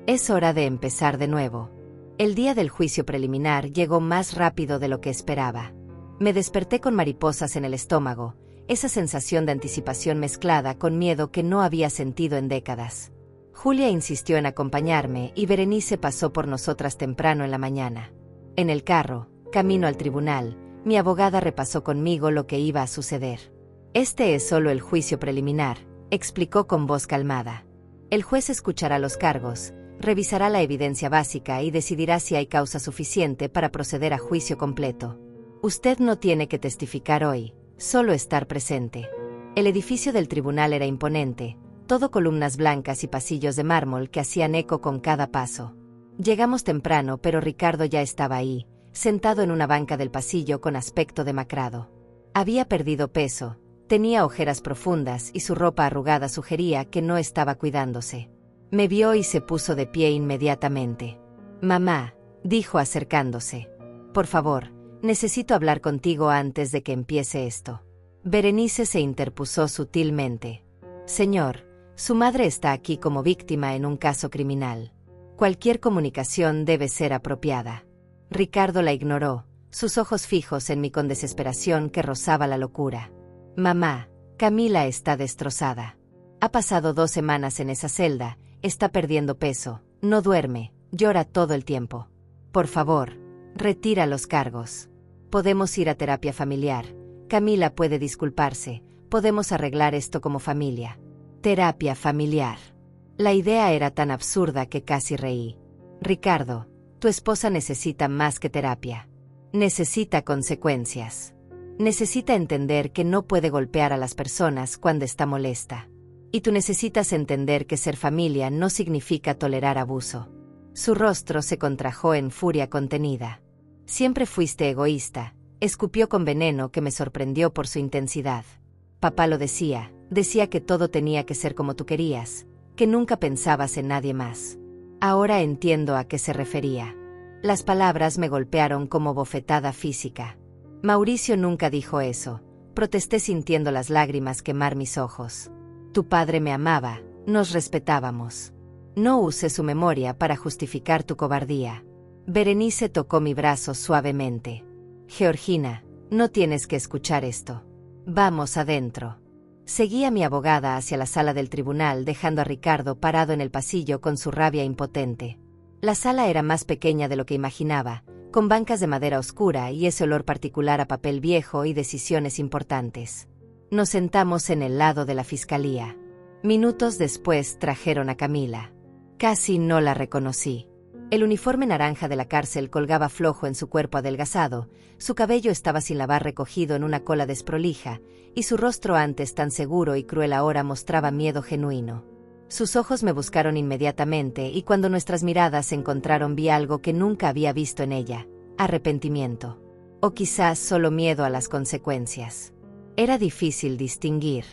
Es hora de empezar de nuevo. El día del juicio preliminar llegó más rápido de lo que esperaba. Me desperté con mariposas en el estómago, esa sensación de anticipación mezclada con miedo que no había sentido en décadas. Julia insistió en acompañarme y Berenice pasó por nosotras temprano en la mañana. En el carro, camino al tribunal, mi abogada repasó conmigo lo que iba a suceder. Este es solo el juicio preliminar, explicó con voz calmada. El juez escuchará los cargos, revisará la evidencia básica y decidirá si hay causa suficiente para proceder a juicio completo. Usted no tiene que testificar hoy, solo estar presente. El edificio del tribunal era imponente, todo columnas blancas y pasillos de mármol que hacían eco con cada paso. Llegamos temprano, pero Ricardo ya estaba ahí, sentado en una banca del pasillo con aspecto demacrado. Había perdido peso, tenía ojeras profundas y su ropa arrugada sugería que no estaba cuidándose. Me vio y se puso de pie inmediatamente. Mamá, dijo acercándose. Por favor, necesito hablar contigo antes de que empiece esto. Berenice se interpuso sutilmente. Señor, su madre está aquí como víctima en un caso criminal. Cualquier comunicación debe ser apropiada. Ricardo la ignoró, sus ojos fijos en mí con desesperación que rozaba la locura. Mamá, Camila está destrozada. Ha pasado 2 semanas en esa celda, está perdiendo peso, no duerme, llora todo el tiempo. Por favor, retira los cargos. Podemos ir a terapia familiar. Camila puede disculparse, podemos arreglar esto como familia. Terapia familiar. La idea era tan absurda que casi reí. Ricardo, tu esposa necesita más que terapia. Necesita consecuencias. Necesita entender que no puede golpear a las personas cuando está molesta. Y tú necesitas entender que ser familia no significa tolerar abuso. Su rostro se contrajo en furia contenida. Siempre fuiste egoísta, escupió con veneno que me sorprendió por su intensidad. Papá lo decía que todo tenía que ser como tú querías, que nunca pensabas en nadie más. Ahora entiendo a qué se refería. Las palabras me golpearon como bofetada física. Mauricio nunca dijo eso, protesté sintiendo las lágrimas quemar mis ojos. Tu padre me amaba, nos respetábamos. No uses su memoria para justificar tu cobardía. Berenice tocó mi brazo suavemente. Georgina, no tienes que escuchar esto. Vamos adentro. Seguí a mi abogada hacia la sala del tribunal dejando a Ricardo parado en el pasillo con su rabia impotente. La sala era más pequeña de lo que imaginaba, con bancas de madera oscura y ese olor particular a papel viejo y decisiones importantes. Nos sentamos en el lado de la fiscalía. Minutos después trajeron a Camila. Casi no la reconocí. El uniforme naranja de la cárcel colgaba flojo en su cuerpo adelgazado, su cabello estaba sin lavar recogido en una cola desprolija, y su rostro antes tan seguro y cruel ahora mostraba miedo genuino. Sus ojos me buscaron inmediatamente y cuando nuestras miradas se encontraron vi algo que nunca había visto en ella: arrepentimiento. O quizás solo miedo a las consecuencias. Era difícil distinguir.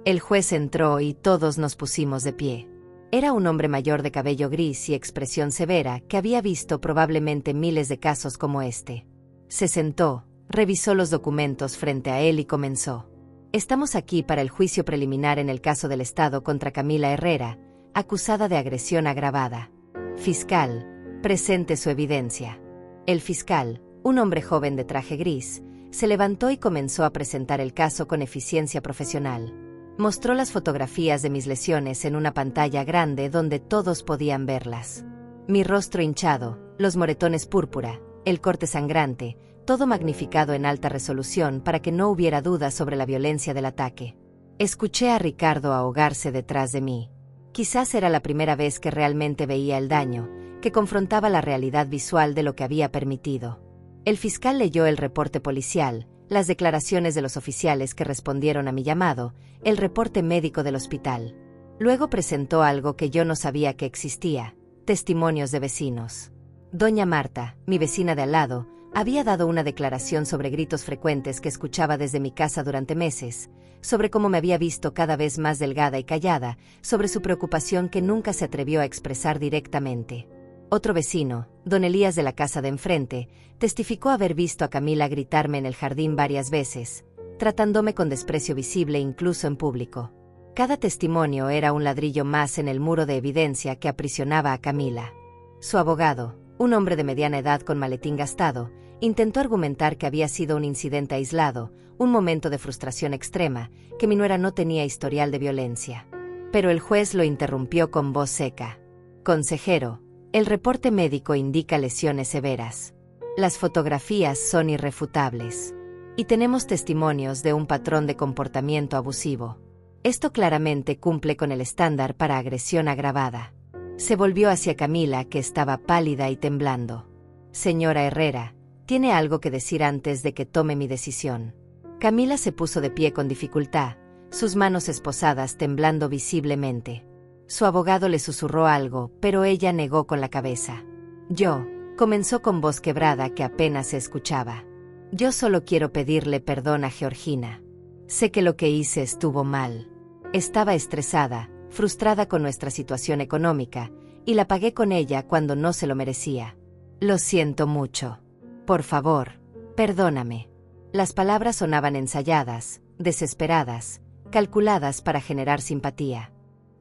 El juez entró y todos nos pusimos de pie. Era un hombre mayor de cabello gris y expresión severa que había visto probablemente miles de casos como este. Se sentó, revisó los documentos frente a él y comenzó. Estamos aquí para el juicio preliminar en el caso del Estado contra Camila Herrera, acusada de agresión agravada. Fiscal, presente su evidencia. El fiscal, un hombre joven de traje gris, se levantó y comenzó a presentar el caso con eficiencia profesional. Mostró las fotografías de mis lesiones en una pantalla grande donde todos podían verlas. Mi rostro hinchado, los moretones púrpura, el corte sangrante, todo magnificado en alta resolución para que no hubiera duda sobre la violencia del ataque. Escuché a Ricardo ahogarse detrás de mí. Quizás era la primera vez que realmente veía el daño, que confrontaba la realidad visual de lo que había permitido. El fiscal leyó el reporte policial, las declaraciones de los oficiales que respondieron a mi llamado, el reporte médico del hospital. Luego presentó algo que yo no sabía que existía: testimonios de vecinos. Doña Marta, mi vecina de al lado, había dado una declaración sobre gritos frecuentes que escuchaba desde mi casa durante meses, sobre cómo me había visto cada vez más delgada y callada, sobre su preocupación que nunca se atrevió a expresar directamente. Otro vecino, don Elías de la casa de enfrente, testificó haber visto a Camila gritarme en el jardín varias veces, tratándome con desprecio visible incluso en público. Cada testimonio era un ladrillo más en el muro de evidencia que aprisionaba a Camila. Su abogado, un hombre de mediana edad con maletín gastado, intentó argumentar que había sido un incidente aislado, un momento de frustración extrema, que mi nuera no tenía historial de violencia. Pero el juez lo interrumpió con voz seca. Consejero, el reporte médico indica lesiones severas. Las fotografías son irrefutables. Y tenemos testimonios de un patrón de comportamiento abusivo. Esto claramente cumple con el estándar para agresión agravada. Se volvió hacia Camila, que estaba pálida y temblando. Señora Herrera, ¿tiene algo que decir antes de que tome mi decisión? Camila se puso de pie con dificultad, sus manos esposadas temblando visiblemente. Su abogado le susurró algo, pero ella negó con la cabeza. Yo, comenzó con voz quebrada que apenas se escuchaba. Yo solo quiero pedirle perdón a Georgina. Sé que lo que hice estuvo mal. Estaba estresada, frustrada con nuestra situación económica, y la pagué con ella cuando no se lo merecía. Lo siento mucho. Por favor, perdóname. Las palabras sonaban ensayadas, desesperadas, calculadas para generar simpatía.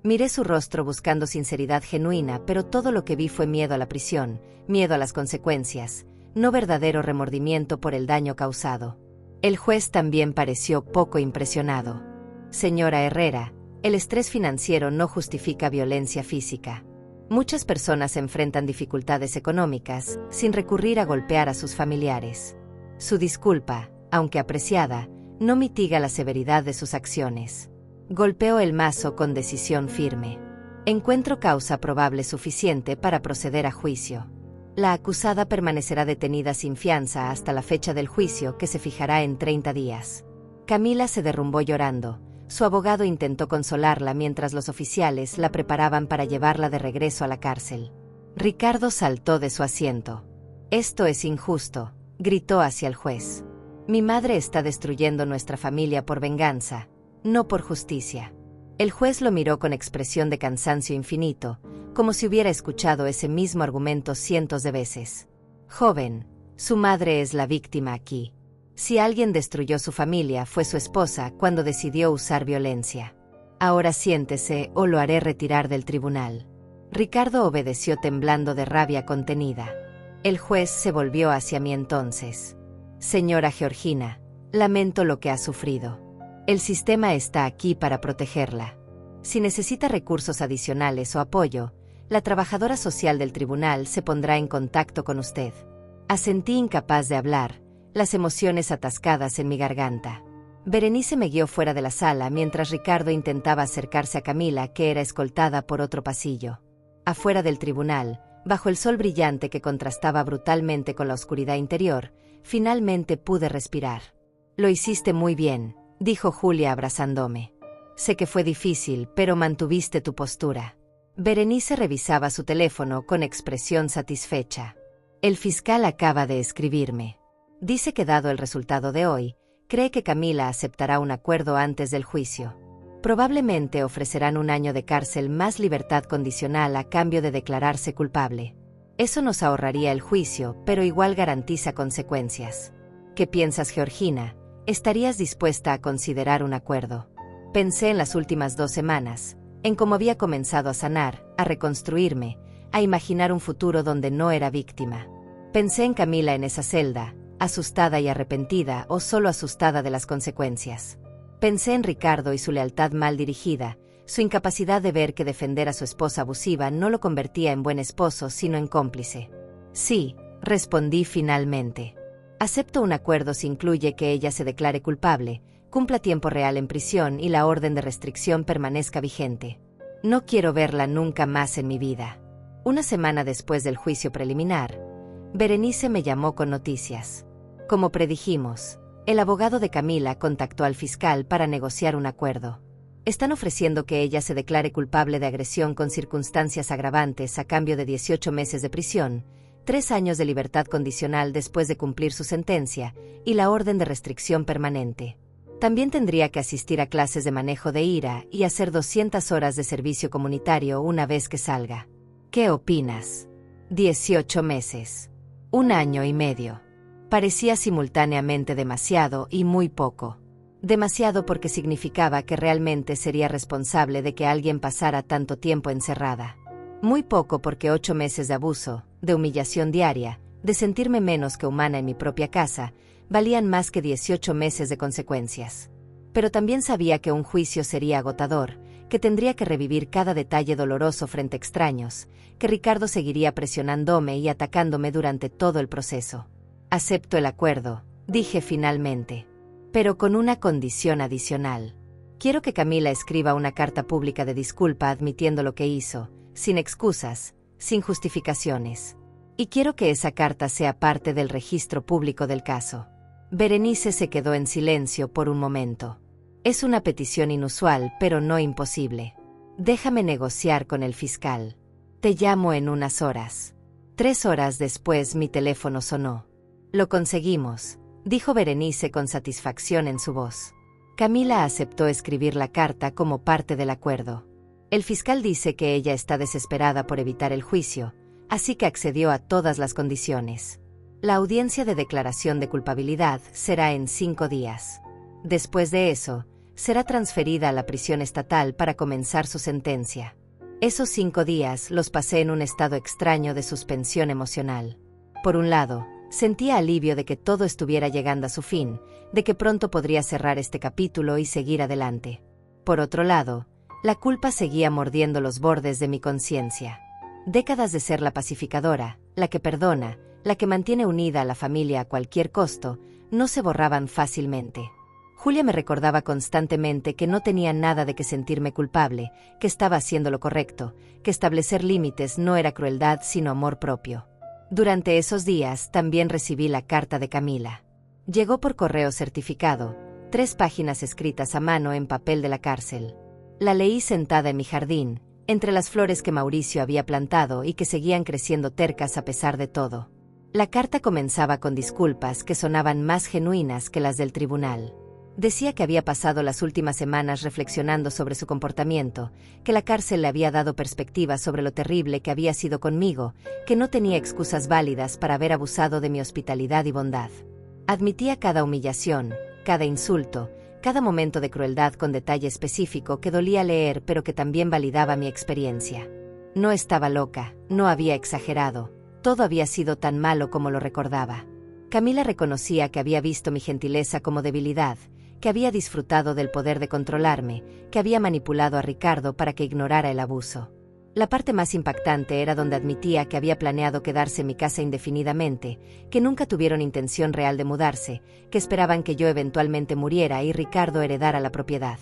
Miré su rostro buscando sinceridad genuina, pero todo lo que vi fue miedo a la prisión, miedo a las consecuencias, no verdadero remordimiento por el daño causado. El juez también pareció poco impresionado. Señora Herrera, el estrés financiero no justifica violencia física. Muchas personas enfrentan dificultades económicas sin recurrir a golpear a sus familiares. Su disculpa, aunque apreciada, no mitiga la severidad de sus acciones. Golpeó el mazo con decisión firme. Encuentro causa probable suficiente para proceder a juicio. La acusada permanecerá detenida sin fianza hasta la fecha del juicio, que se fijará en 30 días. Camila se derrumbó llorando. Su abogado intentó consolarla mientras los oficiales la preparaban para llevarla de regreso a la cárcel. Ricardo saltó de su asiento. «Esto es injusto», gritó hacia el juez. «Mi madre está destruyendo nuestra familia por venganza, no por justicia». El juez lo miró con expresión de cansancio infinito, como si hubiera escuchado ese mismo argumento cientos de veces. «Joven, su madre es la víctima aquí. Si alguien destruyó su familia fue su esposa cuando decidió usar violencia. Ahora siéntese o lo haré retirar del tribunal». Ricardo obedeció temblando de rabia contenida. El juez se volvió hacia mí entonces. «Señora Georgina, lamento lo que ha sufrido. El sistema está aquí para protegerla. Si necesita recursos adicionales o apoyo, la trabajadora social del tribunal se pondrá en contacto con usted». Asentí, incapaz de hablar, las emociones atascadas en mi garganta. Berenice me guió fuera de la sala mientras Ricardo intentaba acercarse a Camila, que era escoltada por otro pasillo. Afuera del tribunal, bajo el sol brillante que contrastaba brutalmente con la oscuridad interior, finalmente pude respirar. «Lo hiciste muy bien», dijo Julia abrazándome. «Sé que fue difícil, pero mantuviste tu postura». Berenice revisaba su teléfono con expresión satisfecha. «El fiscal acaba de escribirme. Dice que dado el resultado de hoy, cree que Camila aceptará un acuerdo antes del juicio. Probablemente ofrecerán 1 año de cárcel más libertad condicional a cambio de declararse culpable. Eso nos ahorraría el juicio, pero igual garantiza consecuencias. ¿Qué piensas, Georgina? ¿Estarías dispuesta a considerar un acuerdo?» Pensé en las últimas 2 semanas, en cómo había comenzado a sanar, a reconstruirme, a imaginar un futuro donde no era víctima. Pensé en Camila en esa celda, asustada y arrepentida, o solo asustada de las consecuencias. Pensé en Ricardo y su lealtad mal dirigida, su incapacidad de ver que defender a su esposa abusiva no lo convertía en buen esposo, sino en cómplice. «Sí», respondí finalmente. «Acepto un acuerdo si incluye que ella se declare culpable, cumpla tiempo real en prisión y la orden de restricción permanezca vigente. No quiero verla nunca más en mi vida». 1 semana después del juicio preliminar, Berenice me llamó con noticias. Como predijimos, el abogado de Camila contactó al fiscal para negociar un acuerdo. Están ofreciendo que ella se declare culpable de agresión con circunstancias agravantes a cambio de 18 meses de prisión, 3 años de libertad condicional después de cumplir su sentencia y la orden de restricción permanente. También tendría que asistir a clases de manejo de ira y hacer 200 horas de servicio comunitario una vez que salga. ¿Qué opinas? 18 meses. 1 año y medio. Parecía simultáneamente demasiado y muy poco. Demasiado porque significaba que realmente sería responsable de que alguien pasara tanto tiempo encerrada. Muy poco porque 8 meses de abuso, de humillación diaria, de sentirme menos que humana en mi propia casa, valían más que 18 meses de consecuencias. Pero también sabía que un juicio sería agotador, que tendría que revivir cada detalle doloroso frente a extraños, que Ricardo seguiría presionándome y atacándome durante todo el proceso. «Acepto el acuerdo», dije finalmente. «Pero con una condición adicional. Quiero que Camila escriba una carta pública de disculpa admitiendo lo que hizo, sin excusas, sin justificaciones. Y quiero que esa carta sea parte del registro público del caso». Berenice se quedó en silencio por un momento. «Es una petición inusual, pero no imposible. Déjame negociar con el fiscal. Te llamo en unas horas». 3 horas después mi teléfono sonó. «Lo conseguimos», dijo Berenice con satisfacción en su voz. Camila aceptó escribir la carta como parte del acuerdo. El fiscal dice que ella está desesperada por evitar el juicio, así que accedió a todas las condiciones. La audiencia de declaración de culpabilidad será en 5 días. Después de eso, será transferida a la prisión estatal para comenzar su sentencia. Esos 5 días los pasé en un estado extraño de suspensión emocional. Por un lado, sentía alivio de que todo estuviera llegando a su fin, de que pronto podría cerrar este capítulo y seguir adelante. Por otro lado, la culpa seguía mordiendo los bordes de mi conciencia. Décadas de ser la pacificadora, la que perdona, la que mantiene unida a la familia a cualquier costo, no se borraban fácilmente. Julia me recordaba constantemente que no tenía nada de que sentirme culpable, que estaba haciendo lo correcto, que establecer límites no era crueldad sino amor propio. Durante esos días también recibí la carta de Camila. Llegó por correo certificado, 3 páginas escritas a mano en papel de la cárcel. La leí sentada en mi jardín, entre las flores que Mauricio había plantado y que seguían creciendo tercas a pesar de todo. La carta comenzaba con disculpas que sonaban más genuinas que las del tribunal. Decía que había pasado las últimas semanas reflexionando sobre su comportamiento, que la cárcel le había dado perspectiva sobre lo terrible que había sido conmigo, que no tenía excusas válidas para haber abusado de mi hospitalidad y bondad. Admitía cada humillación, cada insulto, cada momento de crueldad con detalle específico que dolía leer pero que también validaba mi experiencia. No estaba loca, no había exagerado, todo había sido tan malo como lo recordaba. Camila reconocía que había visto mi gentileza como debilidad, que había disfrutado del poder de controlarme, que había manipulado a Ricardo para que ignorara el abuso. La parte más impactante era donde admitía que había planeado quedarse en mi casa indefinidamente, que nunca tuvieron intención real de mudarse, que esperaban que yo eventualmente muriera y Ricardo heredara la propiedad.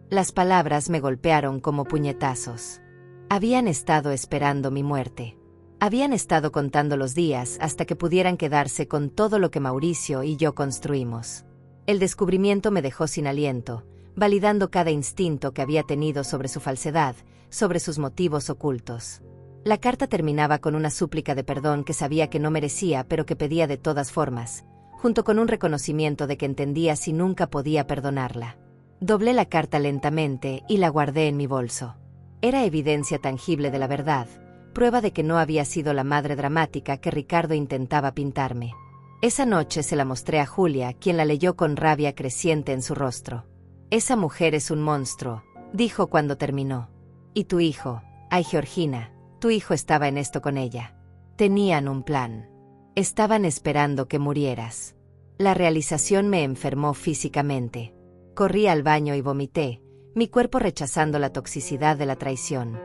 Las palabras me golpearon como puñetazos. Habían estado esperando mi muerte. Habían estado contando los días hasta que pudieran quedarse con todo lo que Mauricio y yo construimos. El descubrimiento me dejó sin aliento, validando cada instinto que había tenido sobre su falsedad, sobre sus motivos ocultos. La carta terminaba con una súplica de perdón que sabía que no merecía pero que pedía de todas formas, junto con un reconocimiento de que entendía si nunca podía perdonarla. Doblé la carta lentamente y la guardé en mi bolso. Era evidencia tangible de la verdad, prueba de que no había sido la madre dramática que Ricardo intentaba pintarme. Esa noche se la mostré a Julia, quien la leyó con rabia creciente en su rostro. «Esa mujer es un monstruo», dijo cuando terminó. «Y tu hijo, ay Georgina, tu hijo estaba en esto con ella. Tenían un plan. Estaban esperando que murieras». La realización me enfermó físicamente. Corrí al baño y vomité, mi cuerpo rechazando la toxicidad de la traición.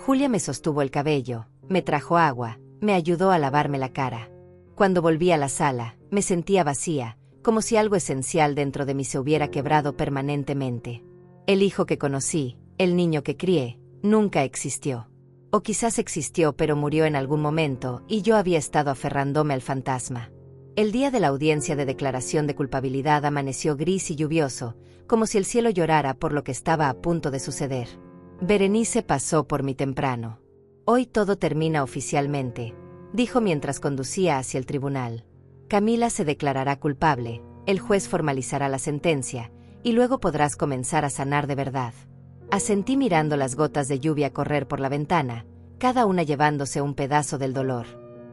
Julia me sostuvo el cabello, me trajo agua, me ayudó a lavarme la cara. Cuando volví a la sala, me sentía vacía, como si algo esencial dentro de mí se hubiera quebrado permanentemente. El hijo que conocí, el niño que crié, nunca existió. O quizás existió pero murió en algún momento y yo había estado aferrándome al fantasma. El día de la audiencia de declaración de culpabilidad amaneció gris y lluvioso, como si el cielo llorara por lo que estaba a punto de suceder. Berenice pasó por mí temprano. «Hoy todo termina oficialmente», dijo mientras conducía hacia el tribunal. «Camila se declarará culpable, el juez formalizará la sentencia, y luego podrás comenzar a sanar de verdad». Asentí mirando las gotas de lluvia correr por la ventana, cada una llevándose un pedazo del dolor.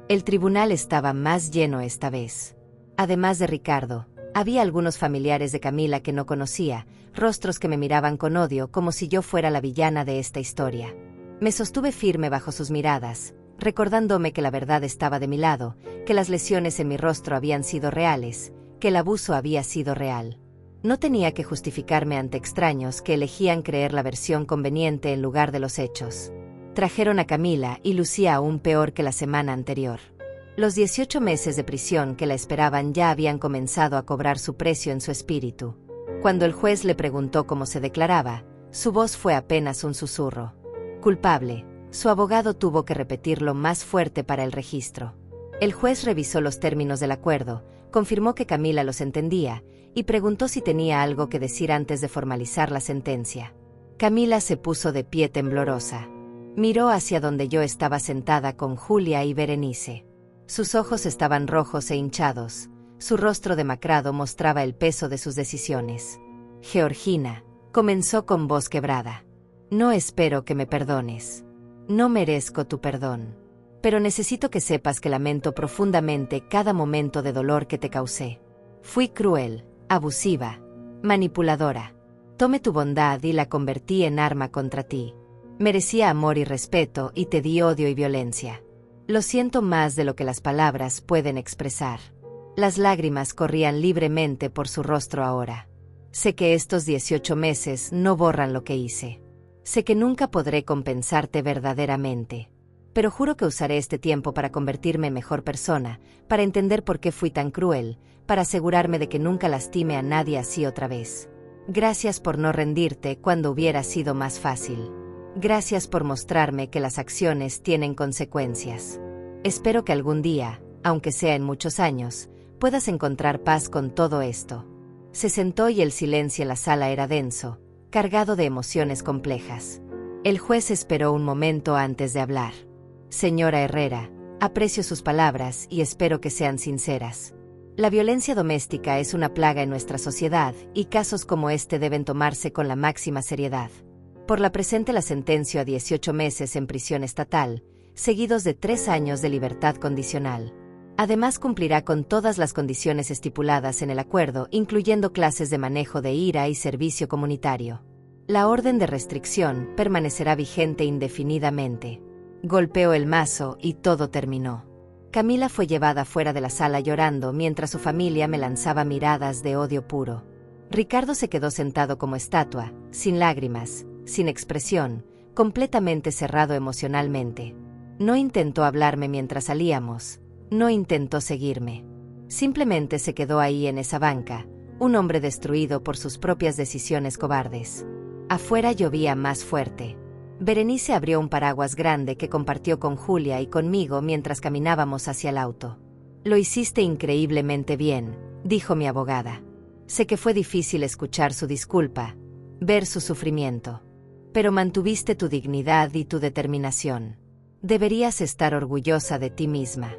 El tribunal estaba más lleno esta vez. Además de Ricardo, había algunos familiares de Camila que no conocía, rostros que me miraban con odio como si yo fuera la villana de esta historia. Me sostuve firme bajo sus miradas, recordándome que la verdad estaba de mi lado, que las lesiones en mi rostro habían sido reales, que el abuso había sido real. No tenía que justificarme ante extraños que elegían creer la versión conveniente en lugar de los hechos. Trajeron a Camila y lucía aún peor que la semana anterior. Los 18 meses de prisión que la esperaban ya habían comenzado a cobrar su precio en su espíritu. Cuando el juez le preguntó cómo se declaraba, su voz fue apenas un susurro. «Culpable». Su abogado tuvo que repetirlo más fuerte para el registro. El juez revisó los términos del acuerdo, confirmó que Camila los entendía, y preguntó si tenía algo que decir antes de formalizar la sentencia. Camila se puso de pie temblorosa. Miró hacia donde yo estaba sentada con Julia y Berenice. Sus ojos estaban rojos e hinchados, su rostro demacrado mostraba el peso de sus decisiones. «Georgina», comenzó con voz quebrada, «no espero que me perdones. No merezco tu perdón. Pero necesito que sepas que lamento profundamente cada momento de dolor que te causé. Fui cruel, abusiva, manipuladora. Tomé tu bondad y la convertí en arma contra ti. Merecía amor y respeto y te di odio y violencia. Lo siento más de lo que las palabras pueden expresar. Las lágrimas corrían libremente por su rostro ahora. Sé que estos 18 meses no borran lo que hice. Sé que nunca podré compensarte verdaderamente. Pero juro que usaré este tiempo para convertirme en mejor persona, para entender por qué fui tan cruel, para asegurarme de que nunca lastime a nadie así otra vez. Gracias por no rendirte cuando hubiera sido más fácil. Gracias por mostrarme que las acciones tienen consecuencias. Espero que algún día, aunque sea en muchos años, puedas encontrar paz con todo esto. Se sentó y el silencio en la sala era denso, cargado de emociones complejas. El juez esperó un momento antes de hablar. Señora Herrera, aprecio sus palabras y espero que sean sinceras. La violencia doméstica es una plaga en nuestra sociedad y casos como este deben tomarse con la máxima seriedad. Por la presente la sentencio a 18 meses en prisión estatal, seguidos de 3 años de libertad condicional. Además cumplirá con todas las condiciones estipuladas en el acuerdo, incluyendo clases de manejo de ira y servicio comunitario. La orden de restricción permanecerá vigente indefinidamente. Golpeó el mazo y todo terminó. Camila fue llevada fuera de la sala llorando mientras su familia me lanzaba miradas de odio puro. Ricardo se quedó sentado como estatua, sin lágrimas, sin expresión, completamente cerrado emocionalmente. No intentó hablarme mientras salíamos, no intentó seguirme. Simplemente se quedó ahí en esa banca, un hombre destruido por sus propias decisiones cobardes. Afuera llovía más fuerte. Berenice abrió un paraguas grande que compartió con Julia y conmigo mientras caminábamos hacia el auto. Lo hiciste increíblemente bien, dijo mi abogada. Sé que fue difícil escuchar su disculpa, ver su sufrimiento. Pero mantuviste tu dignidad y tu determinación. Deberías estar orgullosa de ti misma.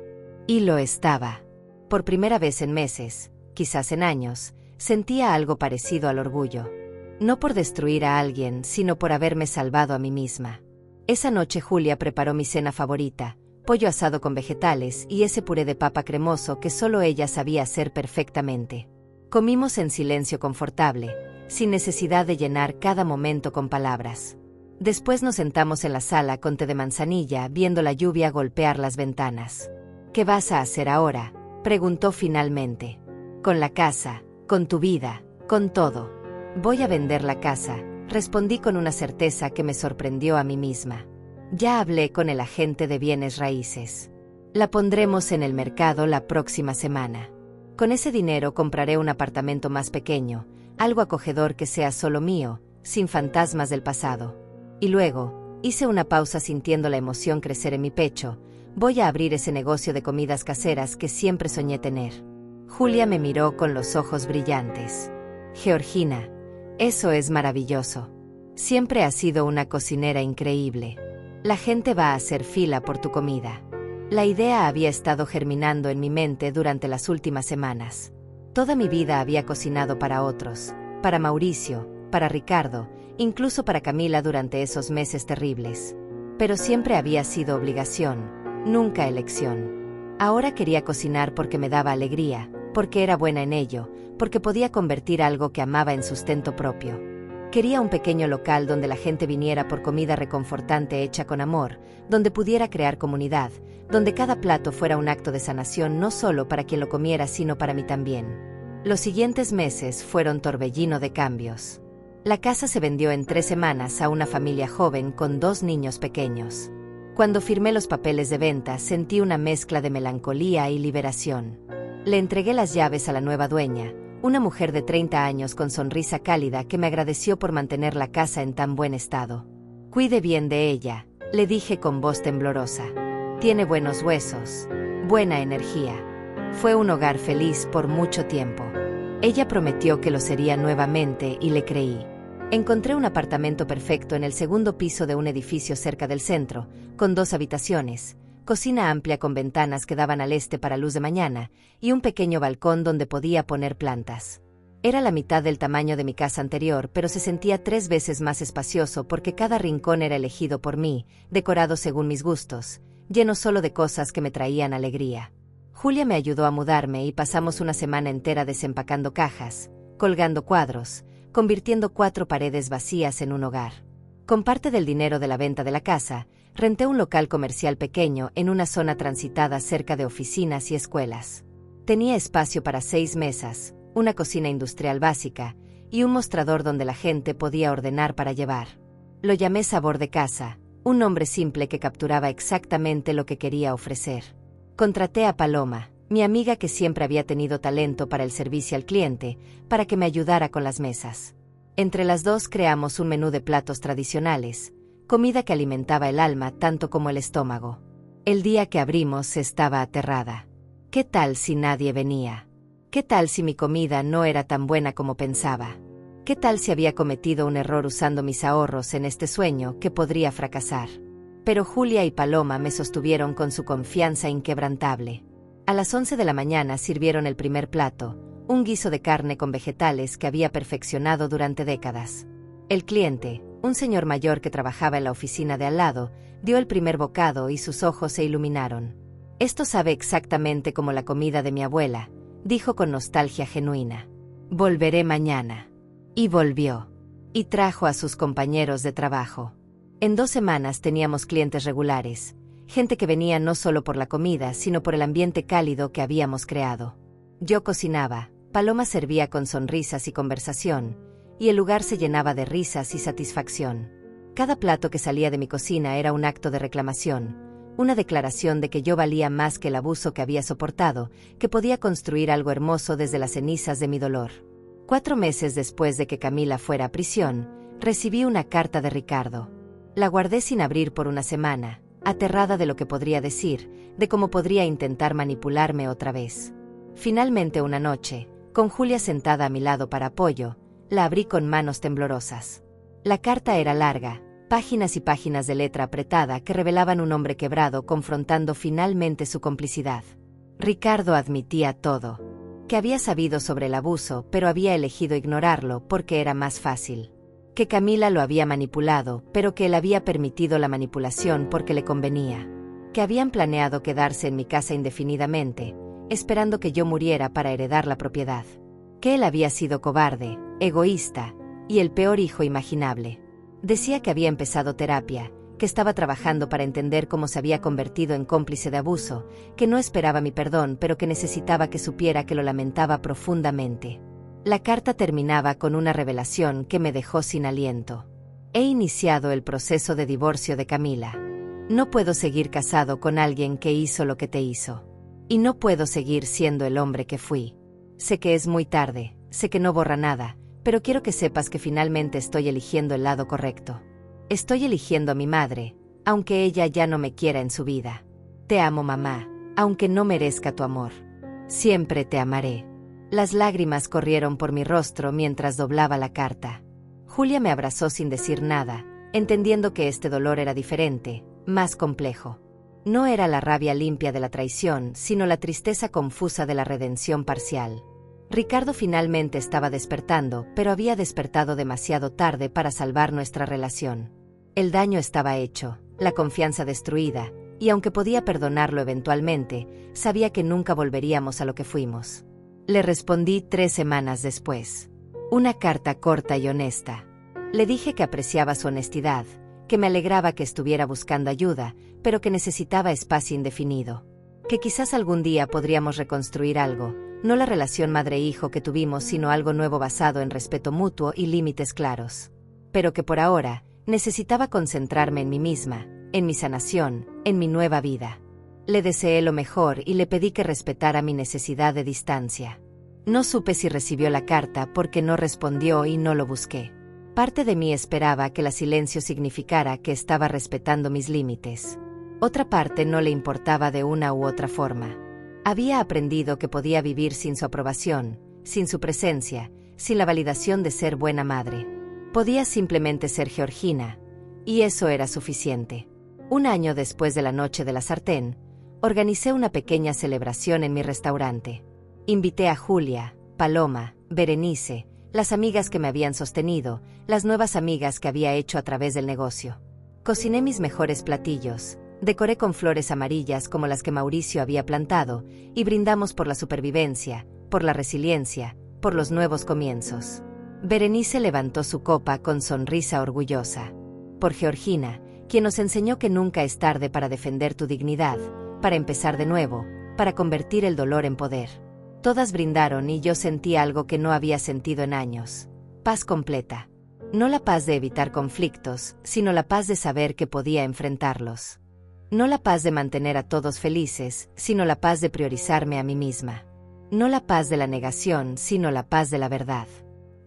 Y lo estaba. Por primera vez en meses, quizás en años, sentía algo parecido al orgullo. No por destruir a alguien, sino por haberme salvado a mí misma. Esa noche Julia preparó mi cena favorita, pollo asado con vegetales y ese puré de papa cremoso que solo ella sabía hacer perfectamente. Comimos en silencio confortable, sin necesidad de llenar cada momento con palabras. Después nos sentamos en la sala con té de manzanilla, viendo la lluvia golpear las ventanas. ¿Qué vas a hacer ahora?, preguntó finalmente. Con la casa, con tu vida, con todo. Voy a vender la casa, respondí con una certeza que me sorprendió a mí misma. Ya hablé con el agente de bienes raíces. La pondremos en el mercado la próxima semana. Con ese dinero compraré un apartamento más pequeño, algo acogedor que sea solo mío, sin fantasmas del pasado. Y luego, hice una pausa sintiendo la emoción crecer en mi pecho, voy a abrir ese negocio de comidas caseras que siempre soñé tener. Julia me miró con los ojos brillantes. Georgina, eso es maravilloso. Siempre has sido una cocinera increíble. La gente va a hacer fila por tu comida. La idea había estado germinando en mi mente durante las últimas semanas. Toda mi vida había cocinado para otros, para Mauricio, para Ricardo, incluso para Camila durante esos meses terribles. Pero siempre había sido obligación, nunca elección. Ahora quería cocinar porque me daba alegría, porque era buena en ello, porque podía convertir algo que amaba en sustento propio. Quería un pequeño local donde la gente viniera por comida reconfortante hecha con amor, donde pudiera crear comunidad, donde cada plato fuera un acto de sanación no solo para quien lo comiera sino para mí también. Los siguientes meses fueron torbellino de cambios. La casa se vendió en 3 semanas a una familia joven con 2 niños pequeños. Cuando firmé los papeles de venta sentí una mezcla de melancolía y liberación. Le entregué las llaves a la nueva dueña, una mujer de 30 años con sonrisa cálida que me agradeció por mantener la casa en tan buen estado. Cuide bien de ella, le dije con voz temblorosa. Tiene buenos huesos, buena energía. Fue un hogar feliz por mucho tiempo. Ella prometió que lo sería nuevamente y le creí. Encontré un apartamento perfecto en el 2º piso de un edificio cerca del centro, con 2 habitaciones, cocina amplia con ventanas que daban al este para luz de mañana, y un pequeño balcón donde podía poner plantas. Era la mitad del tamaño de mi casa anterior, pero se sentía 3 veces más espacioso porque cada rincón era elegido por mí, decorado según mis gustos. lleno solo de cosas que me traían alegría. Julia me ayudó a mudarme y pasamos una semana entera desempacando cajas, colgando cuadros, convirtiendo 4 paredes vacías en un hogar. Con parte del dinero de la venta de la casa, renté un local comercial pequeño en una zona transitada cerca de oficinas y escuelas. Tenía espacio para 6 mesas, una cocina industrial básica y un mostrador donde la gente podía ordenar para llevar. Lo llamé Sabor de Casa, un nombre simple que capturaba exactamente lo que quería ofrecer. Contraté a Paloma, mi amiga que siempre había tenido talento para el servicio al cliente, para que me ayudara con las mesas. Entre las dos creamos un menú de platos tradicionales, comida que alimentaba el alma tanto como el estómago. El día que abrimos estaba aterrada. ¿Qué tal si nadie venía? ¿Qué tal si mi comida no era tan buena como pensaba? ¿Qué tal si había cometido un error usando mis ahorros en este sueño que podría fracasar? Pero Julia y Paloma me sostuvieron con su confianza inquebrantable. A las 11 de la mañana sirvieron el primer plato, un guiso de carne con vegetales que había perfeccionado durante décadas. El cliente, un señor mayor que trabajaba en la oficina de al lado, dio el primer bocado y sus ojos se iluminaron. «Esto sabe exactamente como la comida de mi abuela», dijo con nostalgia genuina. «Volveré mañana». Y volvió. Y trajo a sus compañeros de trabajo. En 2 semanas teníamos clientes regulares, gente que venía no solo por la comida, sino por el ambiente cálido que habíamos creado. Yo cocinaba, Paloma servía con sonrisas y conversación, y el lugar se llenaba de risas y satisfacción. Cada plato que salía de mi cocina era un acto de reclamación, una declaración de que yo valía más que el abuso que había soportado, que podía construir algo hermoso desde las cenizas de mi dolor. 4 meses después de que Camila fuera a prisión, recibí una carta de Ricardo. La guardé sin abrir por una semana, aterrada de lo que podría decir, de cómo podría intentar manipularme otra vez. Finalmente una noche, con Julia sentada a mi lado para apoyo, la abrí con manos temblorosas. La carta era larga, páginas y páginas de letra apretada que revelaban un hombre quebrado confrontando finalmente su complicidad. Ricardo admitía todo, que había sabido sobre el abuso pero había elegido ignorarlo porque era más fácil. Que Camila lo había manipulado, pero que él había permitido la manipulación porque le convenía. Que habían planeado quedarse en mi casa indefinidamente, esperando que yo muriera para heredar la propiedad. Que él había sido cobarde, egoísta, y el peor hijo imaginable. Decía que había empezado terapia, que estaba trabajando para entender cómo se había convertido en cómplice de abuso, que no esperaba mi perdón pero que necesitaba que supiera que lo lamentaba profundamente. La carta terminaba con una revelación que me dejó sin aliento. He iniciado el proceso de divorcio de Camila. No puedo seguir casado con alguien que hizo lo que te hizo. Y no puedo seguir siendo el hombre que fui. Sé que es muy tarde, sé que no borra nada, pero quiero que sepas que finalmente estoy eligiendo el lado correcto. Estoy eligiendo a mi madre, aunque ella ya no me quiera en su vida. Te amo, mamá, aunque no merezca tu amor. Siempre te amaré. Las lágrimas corrieron por mi rostro mientras doblaba la carta. Julia me abrazó sin decir nada, entendiendo que este dolor era diferente, más complejo. No era la rabia limpia de la traición, sino la tristeza confusa de la redención parcial. Ricardo finalmente estaba despertando, pero había despertado demasiado tarde para salvar nuestra relación. El daño estaba hecho, la confianza destruida, y aunque podía perdonarlo eventualmente, sabía que nunca volveríamos a lo que fuimos. Le respondí 3 semanas después. Una carta corta y honesta. Le dije que apreciaba su honestidad, que me alegraba que estuviera buscando ayuda, pero que necesitaba espacio indefinido. Que quizás algún día podríamos reconstruir algo, no la relación madre-hijo que tuvimos, sino algo nuevo basado en respeto mutuo y límites claros. Pero que por ahora, necesitaba concentrarme en mí misma, en mi sanación, en mi nueva vida. Le deseé lo mejor y le pedí que respetara mi necesidad de distancia. No supe si recibió la carta porque no respondió y no lo busqué. Parte de mí esperaba que el silencio significara que estaba respetando mis límites. Otra parte no le importaba de una u otra forma. Había aprendido que podía vivir sin su aprobación, sin su presencia, sin la validación de ser buena madre. Podía simplemente ser Georgina, y eso era suficiente. 1 año después de la noche de la sartén, organicé una pequeña celebración en mi restaurante. Invité a Julia, Paloma, Berenice, las amigas que me habían sostenido, las nuevas amigas que había hecho a través del negocio. Cociné mis mejores platillos, Decoré con flores amarillas como las que Mauricio había plantado y brindamos por la supervivencia, por la resiliencia, por los nuevos comienzos. Berenice levantó su copa con sonrisa orgullosa. Por Georgina, quien nos enseñó que nunca es tarde para defender tu dignidad, para empezar de nuevo, para convertir el dolor en poder. Todas brindaron y yo sentí algo que no había sentido en años. Paz completa. No la paz de evitar conflictos, sino la paz de saber que podía enfrentarlos. No la paz de mantener a todos felices, sino la paz de priorizarme a mí misma. No la paz de la negación, sino la paz de la verdad.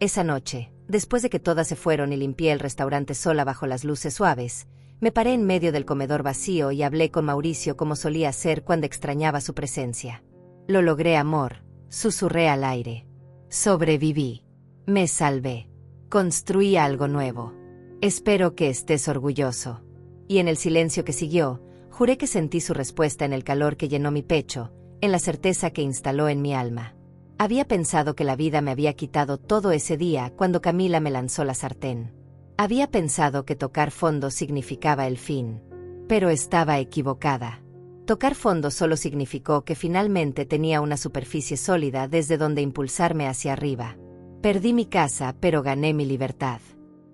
Esa noche, después de que todas se fueron y limpié el restaurante sola bajo las luces suaves, me paré en medio del comedor vacío y hablé con Mauricio como solía hacer cuando extrañaba su presencia. Lo logré, amor, susurré al aire. Sobreviví. Me salvé. Construí algo nuevo. Espero que estés orgulloso. Y en el silencio que siguió, juré que sentí su respuesta en el calor que llenó mi pecho, en la certeza que instaló en mi alma. Había pensado que la vida me había quitado todo ese día cuando Camila me lanzó la sartén. Había pensado que tocar fondo significaba el fin. Pero estaba equivocada. Tocar fondo solo significó que finalmente tenía una superficie sólida desde donde impulsarme hacia arriba. Perdí mi casa, pero gané mi libertad.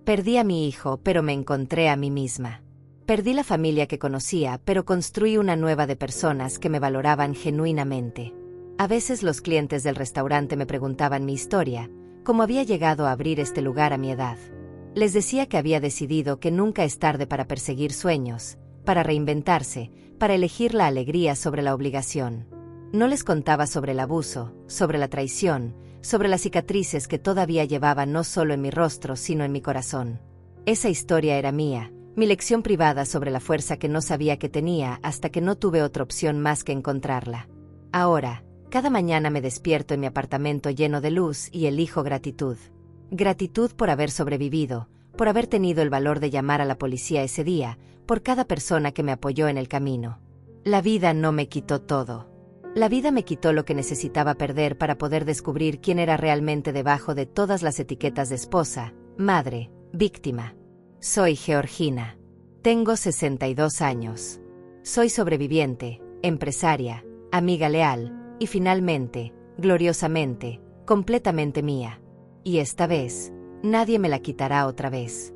Perdí a mi hijo, pero me encontré a mí misma. Perdí la familia que conocía, pero construí una nueva de personas que me valoraban genuinamente. A veces los clientes del restaurante me preguntaban mi historia, cómo había llegado a abrir este lugar a mi edad. Les decía que había decidido que nunca es tarde para perseguir sueños, para reinventarse, para elegir la alegría sobre la obligación. No les contaba sobre el abuso, sobre la traición, sobre las cicatrices que todavía llevaba no solo en mi rostro sino en mi corazón. Esa historia era mía, mi lección privada sobre la fuerza que no sabía que tenía hasta que no tuve otra opción más que encontrarla. Ahora, cada mañana me despierto en mi apartamento lleno de luz y elijo gratitud. Gratitud por haber sobrevivido, por haber tenido el valor de llamar a la policía ese día, por cada persona que me apoyó en el camino. La vida no me quitó todo. La vida me quitó lo que necesitaba perder para poder descubrir quién era realmente debajo de todas las etiquetas de esposa, madre, víctima. Soy Georgina. Tengo 62 años. Soy sobreviviente, empresaria, amiga leal, y finalmente, gloriosamente, completamente mía. Y esta vez, nadie me la quitará otra vez.